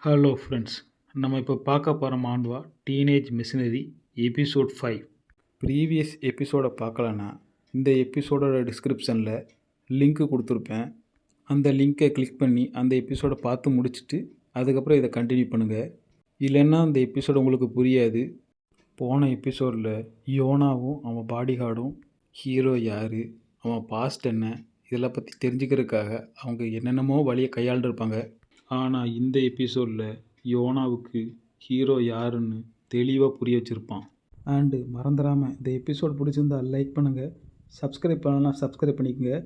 Hello friends, நம்ம இப்போ பார்க்க போகிற மாண்பா டீனேஜ் மிஷினரி எபிசோட் 5. ப்ரீவியஸ் எபிசோடை பார்க்கலன்னா இந்த எபிசோடோட டிஸ்கிரிப்ஷனில் லிங்க்கு கொடுத்துருப்பேன். அந்த லிங்க்கை கிளிக் பண்ணி அந்த எபிசோடை பார்த்து முடிச்சுட்டு அதுக்கப்புறம் இதை கண்டினியூ பண்ணுங்கள். இல்லைன்னா அந்த எபிசோடு உங்களுக்கு புரியாது. போன எபிசோடில் யோனாவும் அவன் பாடி கார்டும் ஹீரோ யார், அவன் பாஸ்ட் என்ன, இதெல்லாம் பற்றி தெரிஞ்சுக்கிறதுக்காக அவங்க என்னென்னமோ வழியை கையாண்டுருப்பாங்க. ஆனால் இந்த எபிசோடில் யோனாவுக்கு ஹீரோ யாருன்னு தெளிவாக புரிய வச்சுருப்பான். அண்டு மறந்துடாமல் இந்த எபிசோட் பிடிச்சிருந்தா லைக் பண்ணுங்கள், சப்ஸ்கிரைப் பண்ணலாம் சப்ஸ்கிரைப் பண்ணிக்கோங்க.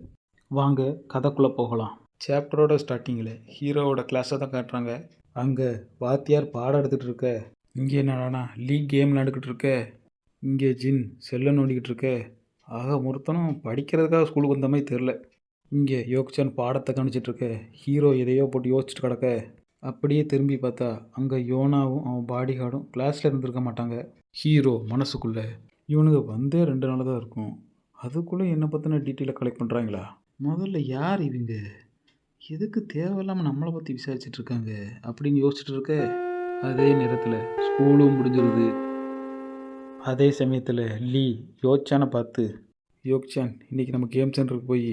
வாங்க கதைக்குள்ளே போகலாம். சாப்டரோட ஸ்டார்டிங்கில் ஹீரோவோட கிளாஸை தான் காட்டுறாங்க. அங்கே வாத்தியார் பாடம் எடுத்துகிட்டு இருக்க, இங்கே என்னடானா லீக் கேம் விளையாண்டுக்கிட்டு இருக்க, இங்கே ஜின் செல்லை நோண்டிக்கிட்டு இருக்க. ஆக ஒருத்தனும் படிக்கிறதுக்காக ஸ்கூலுக்கு வந்த மாதிரி தெரில. இங்கே யோக்சன் பாடத்தை கவனிச்சிட்ருக்க, ஹீரோ எதையோ போட்டு யோசிச்சுட்டு கிடக்க. அப்படியே திரும்பி பார்த்தா அங்கே யோனாவும் அவன் பாடி கார்டும் கிளாஸில் இருந்திருக்க மாட்டாங்க. ஹீரோ மனசுக்குள்ளே, இவனுங்க வந்தே 2 நாள் தான் இருக்கும், அதுக்குள்ளே என்னை பற்றின டீட்டெயிலை கலெக்ட் பண்ணுறாங்களா? முதல்ல யார் இவங்க, எதுக்கு தேவையில்லாமல் நம்மளை பற்றி விசாரிச்சிட்ருக்காங்க அப்படின்னு யோசிச்சுட்டு இருக்க. அதே நேரத்தில் ஸ்கூலும் முடிஞ்சிருது. அதே சமயத்தில் லீ யோக்சானை பார்த்து, யோக்சான் இன்றைக்கி நம்ம கேம் சென்டருக்கு போய்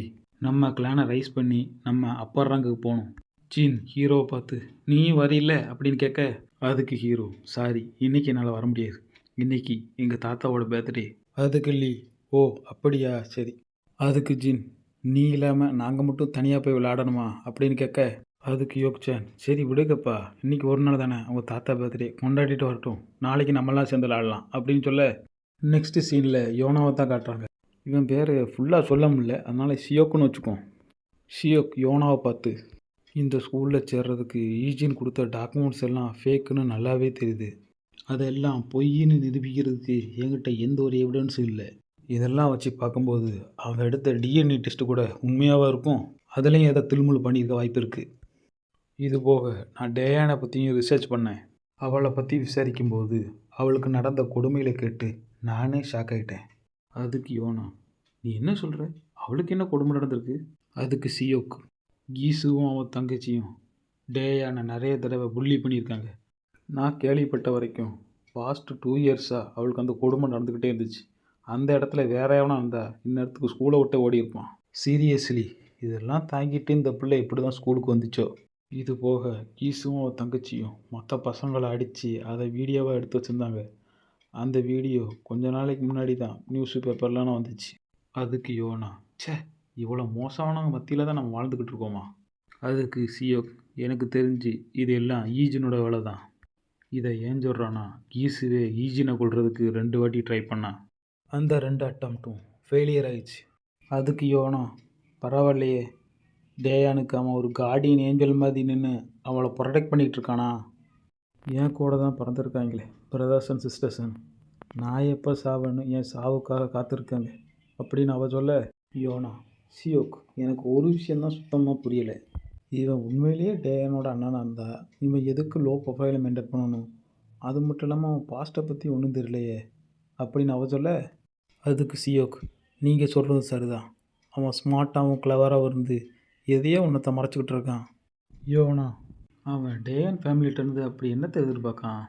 நம்ம கிளானை ரைஸ் பண்ணி நம்ம அப்பர் ரேங்குக்கு போகணும். ஜீன் ஹீரோவை பார்த்து, நீ வரையில்ல அப்படின்னு கேட்க, அதுக்கு ஹீரோ, சாரி இன்றைக்கி என்னால் வர முடியாது, இன்றைக்கி எங்கள் தாத்தாவோட பர்த்டே. அதுக்கு லீ, ஓ அப்படியா சரி. அதுக்கு ஜீன், நீ இல்லாமல் நாங்கள் மட்டும் தனியாக போய் விளையாடணுமா அப்படின்னு கேட்க, அதுக்கு யோக்சான், சரி விடுங்கப்பா, இன்றைக்கி ஒரு நாள் தானே, அவங்க தாத்தா பர்த்டே கொண்டாடிட்டு வரட்டும், நாளைக்கு நம்மளாம் சேர்ந்து விளையாடலாம் அப்படின்னு சொல்ல. நெக்ஸ்ட்டு சீனில் யோனாவை தான் காட்டுறாங்க. இவன் பேர் ஃபுல்லாக சொல்ல முடியல, அதனால் சியோக்குன்னு வச்சுக்கோம். சியோக் யோனாவை பார்த்து, இந்த ஸ்கூலில் சேர்றதுக்கு ஈஜின் கொடுத்த டாக்குமெண்ட்ஸ் எல்லாம் ஃபேக்குன்னு நல்லாவே தெரியுது, அதெல்லாம் பொய்ன்னு நிரூபிக்கிறதுக்கு என்கிட்ட எந்த ஒரு எவிடன்ஸும் இல்லை. இதெல்லாம் வச்சு பார்க்கும்போது அவன் எடுத்த டிஎன்ஏ டெஸ்ட்டு கூட உண்மையாகவும் இருக்கும், அதுலேயும் எதை திருமுள் பண்ணியிருக்க வாய்ப்பு இருக்குது. இது போக நான் டேயானை பற்றியும் ரிசர்ச் பண்ணேன். அவளை பற்றி விசாரிக்கும்போது அவளுக்கு நடந்த கொடுமைகளை கேட்டு நானே ஷாக் ஆகிட்டேன். அதுக்கு யோனா, நீ என்ன சொல்கிற, அவளுக்கு என்ன கொடுமை நடந்திருக்கு? அதுக்கு சியோக், கீசுவும் அவன் தங்கச்சியும் டேயானை நிறைய தடவை புள்ளி பண்ணியிருக்காங்க. நான் கேள்விப்பட்ட வரைக்கும் பாஸ்ட் 2 இயர்ஸாக அவளுக்கு அந்த கொடுமை நடந்துக்கிட்டே இருந்துச்சு. அந்த இடத்துல வேற எவனா இருந்தால் இந்நேரத்துக்கு ஸ்கூலை விட்டு ஓடி இருப்பான். சீரியஸ்லி இதெல்லாம் தாங்கிட்டு இந்த பிள்ளை இப்படி தான் ஸ்கூலுக்கு வந்துச்சோ. இது போக கீசுவும் அவன் தங்கச்சியும் மற்ற பசங்களை அடித்து அதை வீடியோவாக எடுத்து வச்சுருந்தாங்க. அந்த வீடியோ கொஞ்ச நாளைக்கு முன்னாடி தான் நியூஸ் பேப்பர்லாம் வந்துச்சு. அதுக்கு யோனா, ச்சே இவ்வளோ மோசமானவங்க மத்தியில் தான் நம்ம வாழ்ந்துக்கிட்டு இருக்கோமா? அதுக்கு சியோக், எனக்கு தெரிஞ்சு இது எல்லாம் ஈஜினோட வேலை தான். இதை ஏன் சொல்கிறான்னா, கீசுவே ஈஜினை கொள்றதுக்கு 2 வாட்டி ட்ரை பண்ணான், அந்த 2 அட்டம்ப்ட்டும் ஃபெயிலியர் ஆயிடுச்சு. அதுக்கு யோனா, பரவாயில்லையே, டேயானுக்கு அவன் ஒரு கார்டியன் ஏஞ்சல் மாதிரி நின்று அவளை ப்ரொடெக்ட் பண்ணிகிட்டு இருக்கானா? என் கூட தான் பிறந்திருக்காங்களே பிரதர்ஸ் அண்ட் சிஸ்டர்ஸன், நான் எப்போ சாவேன்னு என் சாவுக்காக காத்திருக்காங்க அப்படின்னு அவள் சொல்ல. யோனா, சியோக் எனக்கு ஒரு விஷயந்தான் சுத்தமாக புரியலை, இவன் உண்மையிலேயே டேயானோட அண்ணனாக இருந்தால் இவன் எதுக்கு லோ ப்ரொஃபைலை மெயின்டைன் பண்ணணும்? அது மட்டும் இல்லாமல் அவன் பாஸ்ட்டை பற்றி ஒன்றும் தெரியலையே அப்படின்னு அவள் சொல்ல. அதுக்கு சியோக், நீங்கள் சொல்கிறது சரிதான், அவன் ஸ்மார்ட்டாகவும் கிளவராகவும் இருந்து எதையோ ஒன்றத்தை மறைச்சிக்கிட்டு இருக்கான். யோனா, அவன் டேயான் ஃபேமிலிகிட்டேருந்து அப்படி என்னத்தை எதிர்பார்க்கான்?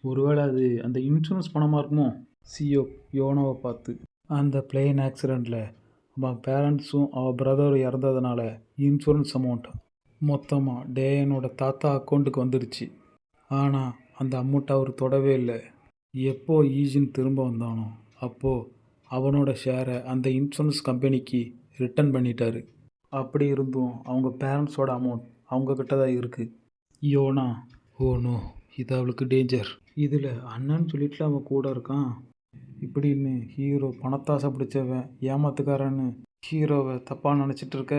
ஒருவேளை அது அந்த இன்சூரன்ஸ் பணமாக இருக்குமோ? சியோக் யோனாவை பார்த்து, அந்த பிளேன் ஆக்சிடெண்ட்டில் அவன் பேரண்ட்ஸும் அவன் பிரதரும் இறந்ததுனால இன்சூரன்ஸ் அமௌண்ட் மொத்தமாக டேயானோட தாத்தா அக்கௌண்ட்டுக்கு வந்துடுச்சு. ஆனால் அந்த அமௌண்ட்டை அவர் தொடவே இல்லை. எப்போ ஈஜின் திரும்ப வந்தானோ அப்போது அவனோட ஷேரை அந்த இன்சூரன்ஸ் கம்பெனிக்கு ரிட்டர்ன் பண்ணிட்டாரு. அப்படி இருந்தும் அவங்க பேரண்ட்ஸோட அமௌண்ட் அவங்கக்கிட்ட தான் இருக்குது. யோனா, ஓனோ இது அவளுக்கு டேஞ்சர், இதில் அண்ணன்னு சொல்லிட்டு அவன் கூட இருக்கான் இப்படின்னு ஹீரோ பணத்தாசை பிடிச்சவன் ஏமாத்துக்காரன்னு ஹீரோவை தப்பாக நினச்சிட்டு இருக்க.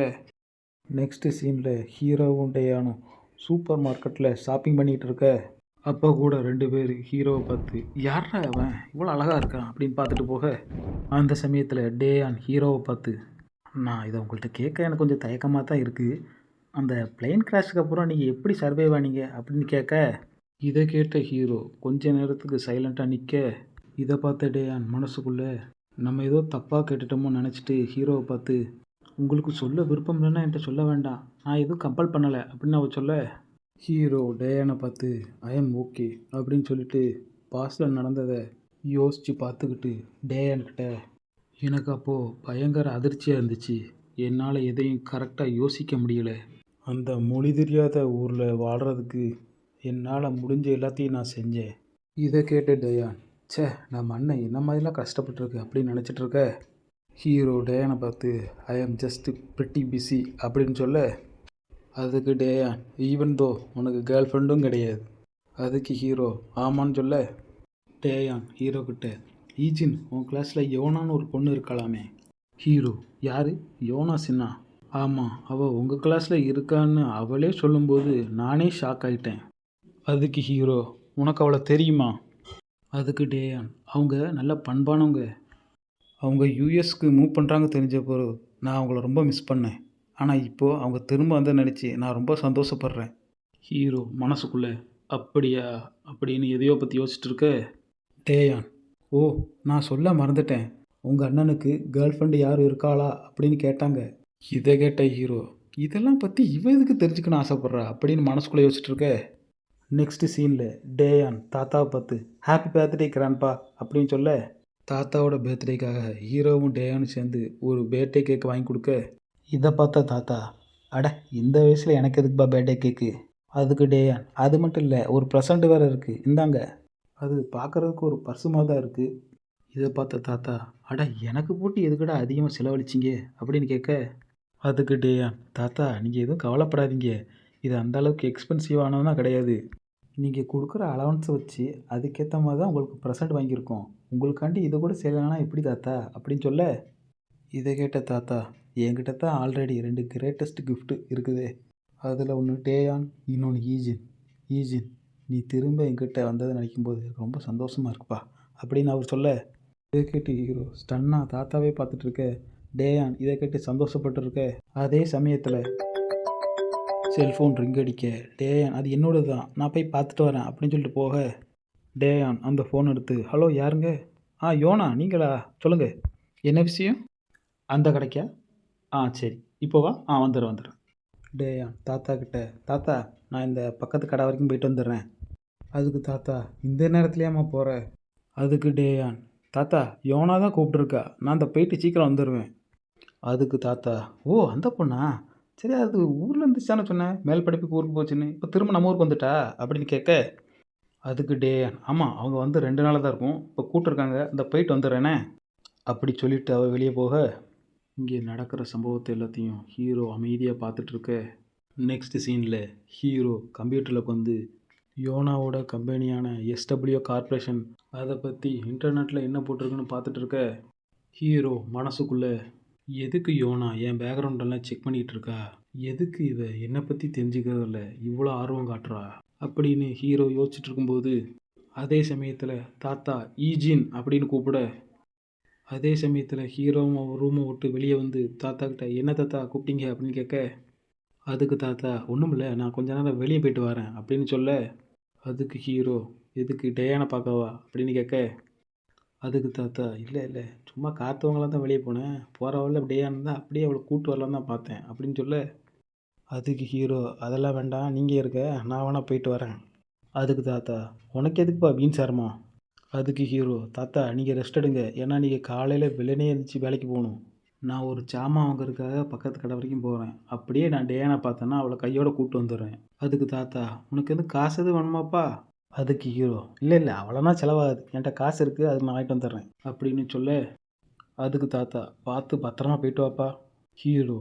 நெக்ஸ்ட்டு சீனில் ஹீரோவும் டேயானும் சூப்பர் மார்க்கெட்டில் ஷாப்பிங் பண்ணிகிட்டு இருக்க. அப்போ கூட 2 பேர் ஹீரோவை பார்த்து, யாரா அவன் இவ்வளோ அழகாக இருக்கான் அப்படின்னு பார்த்துட்டு போக. அந்த சமயத்தில் டேயான் ஹீரோவை பார்த்து, நான் இதை உங்கள்கிட்ட கேட்க எனக்கு கொஞ்சம் தயக்கமாக தான் இருக்குது, அந்த பிளேன் கிராஷுக்கு அப்புறம் நீங்கள் எப்படி சர்வைவ் ஆனீங்க அப்படின்னு கேட்க. இதை கேட்ட ஹீரோ கொஞ்ச நேரத்துக்கு சைலண்ட்டாக நிற்க. இதை பார்த்த டேயான் மனசுக்குள்ளே, நம்ம ஏதோ தப்பாக கேட்டுட்டோமோ நினச்சிட்டு ஹீரோவை பார்த்து, உங்களுக்கு சொல்ல விருப்பம் இல்லைன்னா என்கிட்ட சொல்ல வேண்டாம், நான் எதுவும் கம்பல் பண்ணலை அப்படின்னு அவள் சொல்ல. ஹீரோ டேயானை பார்த்து ஐ எம் ஓகே அப்படின்னு சொல்லிட்டு பாஸ்டில் நடந்ததை யோசித்து பார்த்துக்கிட்டு டேயான்கிட்ட எனக்கு அப்போது பயங்கர அதிர்ச்சியாக இருந்துச்சு. என்னால் எதையும் கரெக்டாக யோசிக்க முடியல. அந்த மொழி தெரியாத ஊரில் வாழ்கிறதுக்கு என்னால் முடிஞ்ச எல்லாத்தையும் நான் செஞ்சேன். இதை கேட்ட டயான், ச்சே நம்ம அண்ணன் என்ன மாதிரிலாம் கஷ்டப்பட்டுருக்கு அப்படின்னு நினச்சிட்ருக்க. ஹீரோ டயானை பார்த்து ஐ ஆம் ஜஸ்ட் பிரிட்டி பிஸி அப்படின்னு சொல்ல, அதுக்கு டயான் ஈவன் தோ உனக்கு கேர்ள் ஃப்ரெண்டும் கிடையாது. அதுக்கு ஹீரோ ஆமான்னு சொல்ல, டயான் ஹீரோ கிட்ட ஈஜின் உன் கிளாஸில் யோனான்னு ஒரு பொண்ணு இருக்கலாமே. ஹீரோ யார்? யோனா சின்னா? ஆமாம், அவள் உங்கள் கிளாஸில் இருக்கான்னு அவளே சொல்லும்போது நானே ஷாக் ஆகிட்டேன். அதுக்கு ஹீரோ உனக்கு அவளை தெரியுமா? அதுக்கு டேயான் அவங்க நல்ல பண்பானவங்க. அவங்க யூஎஸ்க்கு மூவ் பண்ணுறாங்க தெரிஞ்ச பிறகு நான் அவங்கள ரொம்ப மிஸ் பண்ணேன். ஆனால் இப்போது அவங்க திரும்ப வந்து நினச்சி நான் ரொம்ப சந்தோஷப்படுறேன். ஹீரோ மனசுக்குள்ளே அப்படியா அப்படின்னு எதையோ பற்றி யோசிச்சுட்டு இருக்க. டேயான் ஓ நான் சொல்ல மறந்துட்டேன், உங்கள் அண்ணனுக்கு கேர்ள் ஃப்ரெண்டு யார் இருக்காளா அப்படின்னு கேட்டாங்க. இதை கேட்ட ஹீரோ இதெல்லாம் பற்றி இவ எதுக்கு தெரிஞ்சுக்கணும்னு ஆசைப்பட்றா அப்படின்னு மனசுக்குள்ளே யோசிச்சுட்டு இருக்க. நெக்ஸ்ட் சீனில் டேயான் தாத்தாவை பார்த்து ஹாப்பி பர்த்டே கிராண்ட்பா அப்படின்னு சொல்ல, தாத்தாவோட பர்த்டேக்காக ஹீரோவும் டேயானும் சேர்ந்து ஒரு பர்த்டே கேக் வாங்கி கொடுக்க, இதை பார்த்தா தாத்தா அட இந்த வயசில் எனக்கு எதுக்குப்பா பர்த்டே கேக்கு? அதுக்கு டேயான் அது மட்டும் இல்லை ஒரு ப்ரெசண்ட் வேறு இருக்குது இந்தாங்க. அது பார்க்குறதுக்கு ஒரு பர்சுமாக தான் இருக்குது. இதை பார்த்த தாத்தா அட எனக்கு போட்டு எதுக்கடா அதிகமாக செலவழிச்சிங்க அப்படின்னு கேட்க, அதுக்கு டேயான் தாத்தா நீங்கள் எதுவும் கவலைப்படாதீங்க, இது அந்தளவுக்கு எக்ஸ்பென்சிவானதுலாம் கிடையாது. நீங்கள் கொடுக்குற அலவன்ஸை வச்சு அதுக்கேற்ற மாதிரி தான் உங்களுக்கு ப்ரெசண்ட் வாங்கியிருக்கோம். உங்களுக்காண்டி இதை கூட செய்யலைன்னா எப்படி தாத்தா அப்படின்னு சொல்ல, இதை கேட்ட தாத்தா என்கிட்ட தான் ஆல்ரெடி 2 கிரேட்டஸ்ட் கிஃப்ட்டு இருக்குது. அதில் ஒன்று டேயான், இன்னொன்று ஈஜின். ஈஜின் நீ திரும்ப என்கிட்ட வந்ததை நினைக்கும்போது எனக்கு ரொம்ப சந்தோஷமாக இருக்குப்பா அப்படின்னு அவர் சொல்ல, இதை கேட்டு ஹீரோ ஸ்டன்னா தாத்தாவே பார்த்துட்ருக்க. டேயான் இதை கேட்டு சந்தோஷப்பட்டுருக்க. அதே சமயத்தில் செல்ஃபோன் ரிங் அடிக்க, டேயான் அது என்னோட தான் நான் போய் பார்த்துட்டு வரேன் அப்படின்னு சொல்லிட்டு போக, டேயான் அந்த ஃபோன் எடுத்து ஹலோ யாருங்க? யோனா நீங்களா? சொல்லுங்கள் என்ன விஷயம்? அந்த கடைக்கா? சரி இப்போ வா. வந்துடுறேன். டேயான் தாத்தா கிட்ட தாத்தா நான் இந்த பக்கத்து கடை வரைக்கும் போயிட்டு வந்துடுறேன். அதுக்கு தாத்தா இந்த நேரத்துலையாம்மா போகிற? அதுக்கு டேயான் தாத்தா யோனா தான் கூப்பிட்ருக்கா, நான் அந்த போயிட்டு சீக்கிரம் வந்துடுவேன். அதுக்கு தாத்தா ஓ அந்த பொண்ணா? சரி அது ஊரில் இருந்துச்சானே சொன்னேன், மேல் படிப்புக்கு ஊருக்கு போச்சுன்னு, இப்போ திரும்ப நம்ம ஊருக்கு வந்துட்டா அப்படின்னு கேட்க, அதுக்கு டேயான் ஆமாம் அவங்க வந்து 2 நாளாக தான் இருக்கும், இப்போ கூப்பிட்ருக்காங்க இந்த போயிட்டு வந்துடுறேனே அப்படி சொல்லிவிட்டு அவள் வெளியே போக, இங்கே நடக்கிற சம்பவத்தை எல்லாத்தையும் ஹீரோ அமைதியாக பார்த்துட்ருக்க. நெக்ஸ்ட் சீனில் ஹீரோ கம்ப்யூட்டரில் உட்காந்து யோனாவோட கம்பெனியான எஸ்டபிள்யூ கார்ப்பரேஷன் அதை பற்றி இன்டர்நெட்டில் என்ன போட்டிருக்குன்னு பார்த்துட்ருக்க. ஹீரோ மனசுக்குள்ளே எதுக்கு யோனா என் பேக்ரவுண்டெல்லாம் செக் பண்ணிகிட்டு இருக்கா, எதுக்கு இவ என்னை பற்றி தெரிஞ்சுக்கிறதில்ல இவ்வளோ ஆர்வம் காட்டுறா அப்படின்னு ஹீரோ யோசிச்சுட்டு இருக்கும்போது, அதே சமயத்தில் தாத்தா ஈஜின் அப்படின்னு கூப்பிட, அதே சமயத்தில் ஹீரோவும் அவர் ரூமை விட்டு வெளியே வந்து தாத்தா கிட்ட என்ன தாத்தா கூப்பிட்டீங்க அப்படின்னு கேட்க, அதுக்கு தாத்தா ஒன்றும் இல்லை நான் கொஞ்ச நேரம் வெளியே போயிட்டு வரேன் அப்படின்னு சொல்ல, அதுக்கு ஹீரோ எதுக்கு டேயானை பார்க்கவா அப்படின்னு கேட்க, அதுக்கு தாத்தா இல்லை இல்லை சும்மா காத்தவங்களாம் தான் வெளியே போனேன், போகிற வழியில் டேயான் தான் அப்படியே அவளை கூப்பிட்டு வரலான்னு தான் பார்த்தேன் அப்படின்னு சொல்ல, அதுக்கு ஹீரோ அதெல்லாம் வேண்டாம் நீங்கள் இருக்க நான் வேணா போயிட்டு வரேன். அதுக்கு தாத்தா உனக்கு எதுக்குப்பா வீண் சேரமா? அதுக்கு ஹீரோ தாத்தா நீங்கள் ரெஸ்ட் எடுங்க, ஏன்னா நீங்கள் காலையில் வெள்ளனே எழுந்திரிச்சி வேலைக்கு போகணும். நான் ஒரு சாமான் வாங்குறதுக்காக பக்கத்து கடை வரைக்கும் போகிறேன், அப்படியே நான் டேயானை பார்த்தேன்னா அவளை கையோடு கூப்பிட்டு வந்துடுறேன். அதுக்கு தாத்தா உனக்கு எதுவும் காசு எதுவும் வேணுமாப்பா? அதுக்கு ஹீரோ இல்லை இல்லை அவ்வளோனா செலவாகுது, என்கிட்ட காசு இருக்குது அது நான் வாங்கிட்டு வந்துடுறேன் அப்படின்னு சொல்ல, அதுக்கு தாத்தா பார்த்து பத்திரமா போயிட்டு வாப்பா. ஹீரோ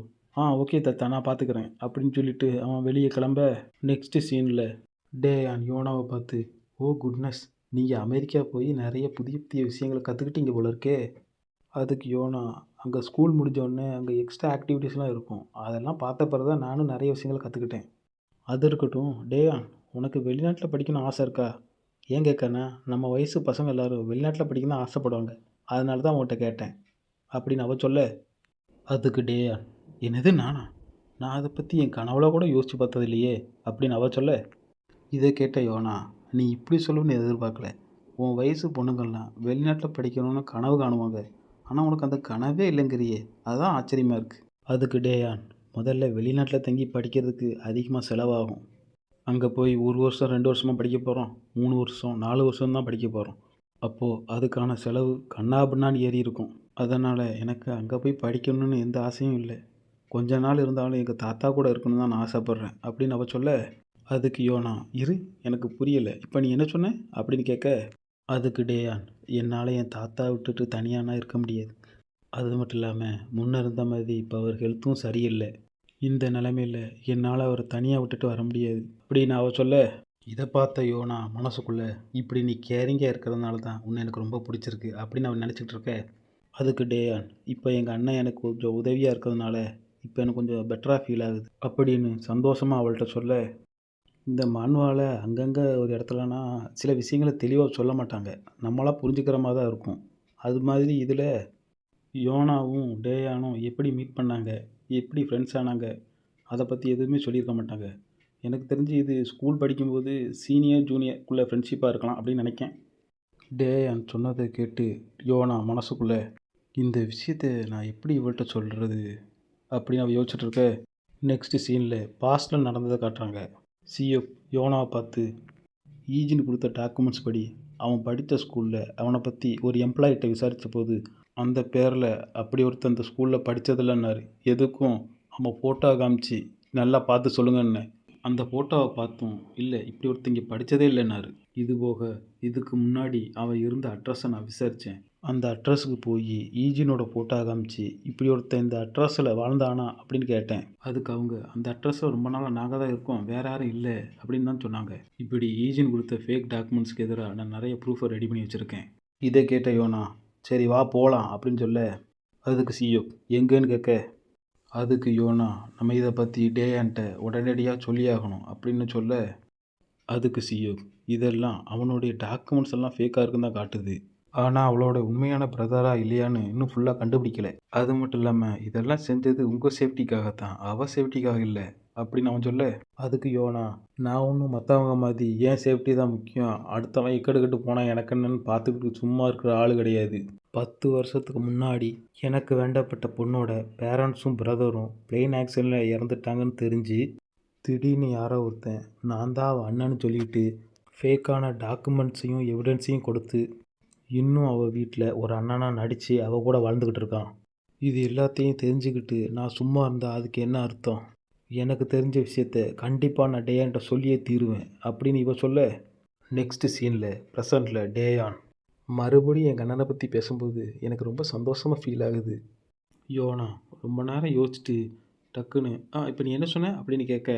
ஓகே தாத்தா நான் பார்த்துக்கிறேன் அப்படின்னு சொல்லிட்டு அவன் வெளியே கிளம்ப. நெக்ஸ்ட் சீனில் டேயான் யோனாவை பார்த்து ஓ குட்னஸ் நீங்கள் அமெரிக்கா போய் நிறைய புதிய புதிய விஷயங்களை கற்றுக்கிட்டீங்க போல இருக்கே. அதுக்கு யோனா அங்கே ஸ்கூல் முடிஞ்சோடனே அங்கே எக்ஸ்ட்ரா ஆக்டிவிட்டீஸ்லாம் இருக்கும், அதெல்லாம் பார்த்த பிறகு தான் நானும் நிறைய விஷயங்களை கற்றுக்கிட்டேன். அது இருக்கட்டும் டேயான் உனக்கு வெளிநாட்டில் படிக்கணும் ஆசை இருக்கா? ஏன் கேட்கறேன்னா நம்ம வயசு பசங்க எல்லோரும் வெளிநாட்டில் படிக்கணும்னு ஆசைப்படுவாங்க, அதனால தான் உன்கிட்ட கேட்டேன் அப்படின்னு அவ சொல்ல, அதுக்கு டேயான் என்னது நானா? நான் அதை பற்றி என் கனவுல கூட யோசித்து பார்த்தது இல்லையே அப்படின்னு அவ சொல்ல, இதை கேட்ட யோனா நீ இப்படி சொல்லுன்னு எதிர்பார்க்கல, உன் வயசு பொண்ணுங்கள்லாம் வெளிநாட்டில் படிக்கணும்னு கனவு காணுவாங்க, ஆனால் உனக்கு அந்த கனவே இல்லைங்கிறியே, அதுதான் ஆச்சரியமாக இருக்குது. அதுக்கு டேயான் முதல்ல வெளிநாட்டில் தங்கி படிக்கிறதுக்கு அதிகமாக செலவாகும், அங்கே போய் 1 வருஷம் 2 வருஷமாக படிக்க போகிறோம், 3 வருஷம் 4 வருஷம் தான் படிக்க போகிறோம். அப்போது அதுக்கான செலவு கன்னா பின்னான்னு ஏறி இருக்கும். அதனால் எனக்கு அங்கே போய் படிக்கணும்னு எந்த ஆசையும் இல்லை. கொஞ்ச நாள் இருந்தாலும் எங்கள் தாத்தா கூட இருக்கணும்னு தான் நான் ஆசைப்பட்றேன் அப்படின்னு அவ சொல்ல, அதுக்கு யோனா, இரு எனக்கு புரியலை, இப்போ நீ என்ன சொன்ன அப்படின்னு கேட்க, அதுக்கு டேயான், என்னால் என் தாத்தா விட்டுட்டு தனியானா இருக்க முடியாது. அது மட்டும் இல்லாமல் முன்ன இருந்த மாதிரி இப்போ அவர் ஹெல்த்தும் சரியில்லை. இந்த நிலைமையில் என்னால் அவரை தனியாக விட்டுட்டு வர முடியாது அப்படின்னு அவ சொல்ல, இதை பார்த்த யோனா மனசுக்குள்ளே, இப்படி நீ கேரிங்காக இருக்கிறதுனால தான் உன்னை எனக்கு ரொம்ப பிடிச்சிருக்கு அப்படின்னு அவன் நினச்சிட்டு இருக்க. அதுக்கு டேயான், இப்போ எங்கள் அண்ணன் எனக்கு கொஞ்சம் உதவியாக இருக்கிறதுனால இப்போ எனக்கு கொஞ்சம் பெட்டராக ஃபீல் ஆகுது அப்படின்னு சந்தோஷமாக அவள்கிட்ட சொல்ல, இந்த மான்வால அங்கங்கே ஒரு இடத்துலனா சில விஷயங்களை தெளிவாக சொல்ல மாட்டாங்க, நம்மளாக புரிஞ்சுக்கிற மாதிரி தான் இருக்கும். அது மாதிரி இதில் யோனாவும் டேயானும் எப்படி மீட் பண்ணாங்க, எப்படி ஃப்ரெண்ட்ஸ் ஆனாங்க, அதை பற்றி எதுவுமே சொல்லியிருக்க மாட்டாங்க. எனக்கு தெரிஞ்சு இது ஸ்கூல் படிக்கும்போது சீனியர் ஜூனியருக்குள்ளே ஃப்ரெண்ட்ஷிப்பாக இருக்கலாம் அப்படின்னு நினைக்கேன். டேயான் சொன்னதை கேட்டு யோனா மனசுக்குள்ளே, இந்த விஷயத்தை நான் எப்படி இவள்கிட்ட சொல்கிறது அப்படின்னு அவள் யோசிச்சுட்டு இருக்க. நெக்ஸ்ட் சீனில் பாஸ்டில் நடந்ததை காட்டுறாங்க. சிஎஃப் யோனாவை பார்த்து, ஈஜின் கொடுத்த டாக்குமெண்ட்ஸ் படி அவன் படித்த ஸ்கூலில் அவனை பற்றி ஒரு எம்ப்ளாயிட்ட விசாரித்த போது அந்த பேரில் அப்படி ஒருத்தன் அந்த ஸ்கூலில் படித்ததில்லன்னாரு. எதுக்கும் அவன் ஃபோட்டோ காமிச்சு நல்லா பார்த்து சொல்லுங்கன்னு. அந்த ஃபோட்டோவை பார்த்தும் இல்லை, இப்படி ஒருத்தன் இங்கே படித்ததே இல்லைன்னாரு. இது போக இதுக்கு முன்னாடி அவன் இருந்த அட்ரஸை நான் விசாரித்தேன். அந்த அட்ரஸுக்கு போய் ஈஜினோட ஃபோட்டோ காமிச்சு இப்படி ஒருத்தன் இந்த அட்ரஸில் வாழ்ந்தானா அப்படின்னு கேட்டேன். அதுக்கு அவங்க, அந்த அட்ரஸில் ரொம்ப நாளாக நாங்கள் தான் இருக்கோம், வேறு யாரும் இல்லை அப்படின்னு தான் சொன்னாங்க. இப்படி ஈஜின் கொடுத்த ஃபேக் டாக்குமெண்ட்ஸ்க்கு எதிராக நான் நிறைய ப்ரூஃபை ரெடி பண்ணி வச்சுருக்கேன். இதை கேட்ட யோனா, சரி வா போகலாம் அப்படின்னு சொல்ல, அதுக்கு சிஓ எங்கேன்னு கேட்க, அதுக்கு யோனா, நம்ம இதை பற்றி டேயான்ட்ட உடனடியாக சொல்லியாகணும் அப்படின்னு சொல்ல, அதுக்கு சிஓ, இதெல்லாம் அவனுடைய டாக்குமெண்ட்ஸ் எல்லாம் ஃபேக்காக இருக்குன்னு தான் காட்டுது, ஆனால் அவளோட உண்மையான பிரதரா இல்லையான்னு இன்னும் ஃபுல்லாக கண்டுபிடிக்கல. அது மட்டும் இல்லாமல் இதெல்லாம் செஞ்சது உங்கள் சேஃப்டிக்காகத்தான், அவள் சேஃப்டிக்காக இல்லை அப்படின்னு அவன் சொல்ல, அதுக்கு யோனா, நான் ஒன்றும் மற்றவங்க மாதிரி ஏன் சேஃப்டி தான் முக்கியம், அடுத்தவன் இக்கெடுக்கட்டு போனால் எனக்கு என்னன்னு பார்த்துக்கிட்டு சும்மா இருக்கிற ஆள் கிடையாது. 10 வருஷத்துக்கு முன்னாடி எனக்கு வேண்டப்பட்ட பொண்ணோட பேரண்ட்ஸும் பிரதரும் பிளெயின் ஆக்சிடெண்ட்டில் இறந்துட்டாங்கன்னு தெரிஞ்சு திடீர்னு யாரோ ஒருத்தன் நான் தான் அவள் அண்ணன்னு சொல்லிட்டு ஃபேக்கான டாக்குமெண்ட்ஸையும் எவிடன்ஸையும் கொடுத்து இன்னும் அவள் வீட்டில் ஒரு அண்ணனாக நடித்து அவள் கூட வாழ்ந்துக்கிட்டு இருக்கான். இது எல்லாத்தையும் தெரிஞ்சுக்கிட்டு நான் சும்மா இருந்தால் அதுக்கு என்ன அர்த்தம்? எனக்கு தெரிஞ்ச விஷயத்த கண்டிப்பாக நான் டேயான்ட்ட சொல்லியே தீருவேன் அப்படின்னு இவ சொல்ல, நெக்ஸ்ட் சீனில் ப்ரெசண்டில் டேயான் மறுபடியும் எங்கள் அண்ணனை பற்றி பேசும்போது எனக்கு ரொம்ப சந்தோஷமாக ஃபீல் ஆகுது. யோனா ரொம்ப நேரம் யோசிச்சுட்டு டக்குன்னு, இப்போ நீ என்ன சொன்ன அப்படின்னு கேட்க,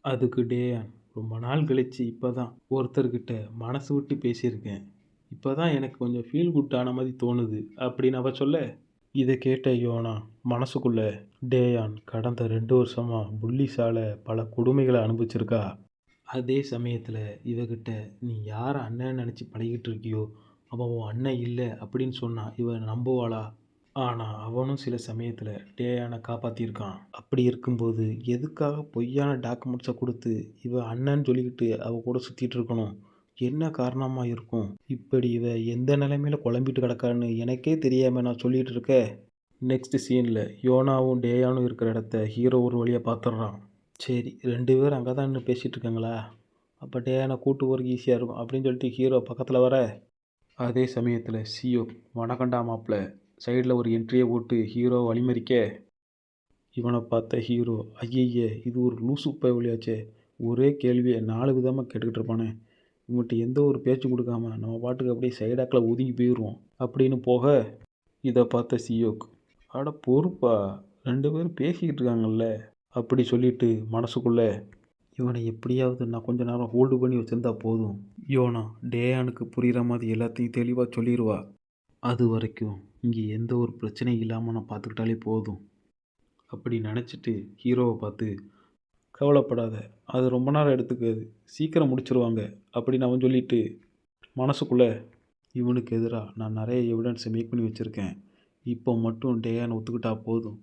அதுக்கு டேயான், ரொம்ப நாள் கழித்து இப்போ தான் ஒருத்தர்கிட்ட மனசு விட்டு பேசியிருக்கேன், இப்போ தான் எனக்கு கொஞ்சம் ஃபீல் குட் ஆன மாதிரி தோணுது அப்படின்னு அவ சொல்ல, இதை கேட்ட யோனா மனசுக்குள்ளே, டேயான் கடந்த 2 வருஷமாக புல்லிஸால் பல கொடுமைகளை அனுபவிச்சிருக்கா. அதே சமயத்தில் இவகிட்ட நீ யாரை அண்ணன் நினச்சி பழகிட்டு இருக்கியோ அவன் உன் அண்ணன் இல்லை அப்படின்னு சொன்னான், இவன் நம்புவாளா? ஆனால் அவனும் சில சமயத்தில் டேயானை காப்பாற்றியிருக்கான். அப்படி இருக்கும்போது எதுக்காக பொய்யான டாக்குமெண்ட்ஸை கொடுத்து இவன் அண்ணன்னு சொல்லிக்கிட்டு அவள் கூட சுற்றிட்டு இருக்கணும்? என்ன காரணமாக இருக்கும்? இப்படி இவ எந்த நிலைமையில் குழம்பிட்டு கிடக்கான்னு எனக்கே தெரியாமல் நான் சொல்லிகிட்டு இருக்க. நெக்ஸ்ட் சீனில் யோனாவும் டேயானும் இருக்கிற இடத்த ஹீரோ ஒரு வழியாக பார்த்துட்றான். சரி 2 பேரும் அங்கே தான் இன்னும் பேசிகிட்டு இருக்காங்களா, அப்போ டேயானை கூட்டு போகிறதுக்கு ஈஸியாக இருக்கும் அப்படின்னு சொல்லிட்டு ஹீரோ பக்கத்தில் வர, அதே சமயத்தில் சிஓ வணக்கண்டா மாப்பிள்ள சைடில் ஒரு என்ட்ரியை போட்டு ஹீரோ வழிமறிக்க, இவனை பார்த்த ஹீரோ, ஐயய்ய இது ஒரு லூசு பயவழியாச்சே, ஒரே கேள்வியை 4 விதமாக கேட்டுக்கிட்டு இருப்பானே, இவன்கிட்ட எந்த ஒரு பேச்சு கொடுக்காம நம்ம பாட்டுக்கு அப்படியே சைடாக்கில் ஒதுங்கி போயிடுவோம் அப்படின்னு போக, இதை பார்த்த சிஓக்கு, அட பொறுப்பா 2 பேரும் பேசிக்கிட்டு இருக்காங்கல்ல அப்படி சொல்லிட்டு மனசுக்குள்ளே, இவனை எப்படியாவது நான் கொஞ்ச நேரம் ஹோல்டு பண்ணி வச்சுருந்தா போதும், யோனா டேயானுக்கு புரிகிற மாதிரி எல்லாத்தையும் தெளிவாக சொல்லிடுவா, அது வரைக்கும் இங்கே எந்த ஒரு பிரச்சனையும் இல்லாமல் நான் பார்த்துக்கிட்டாலே போதும் அப்படி நினச்சிட்டு ஹீரோவை பார்த்து, கவலைப்படாத, அது ரொம்ப நேரம் எடுத்துக்காது, சீக்கிரம் முடிச்சிருவாங்க அப்படின்னு அவன் சொல்லிட்டு மனசுக்குள்ளே, இவனுக்கு எதிராக நான் நிறைய எவிடன்ஸை மேக் பண்ணி வச்சுருக்கேன், இப்போ மட்டும் டேயான் ஒத்துக்கிட்டா போதும்,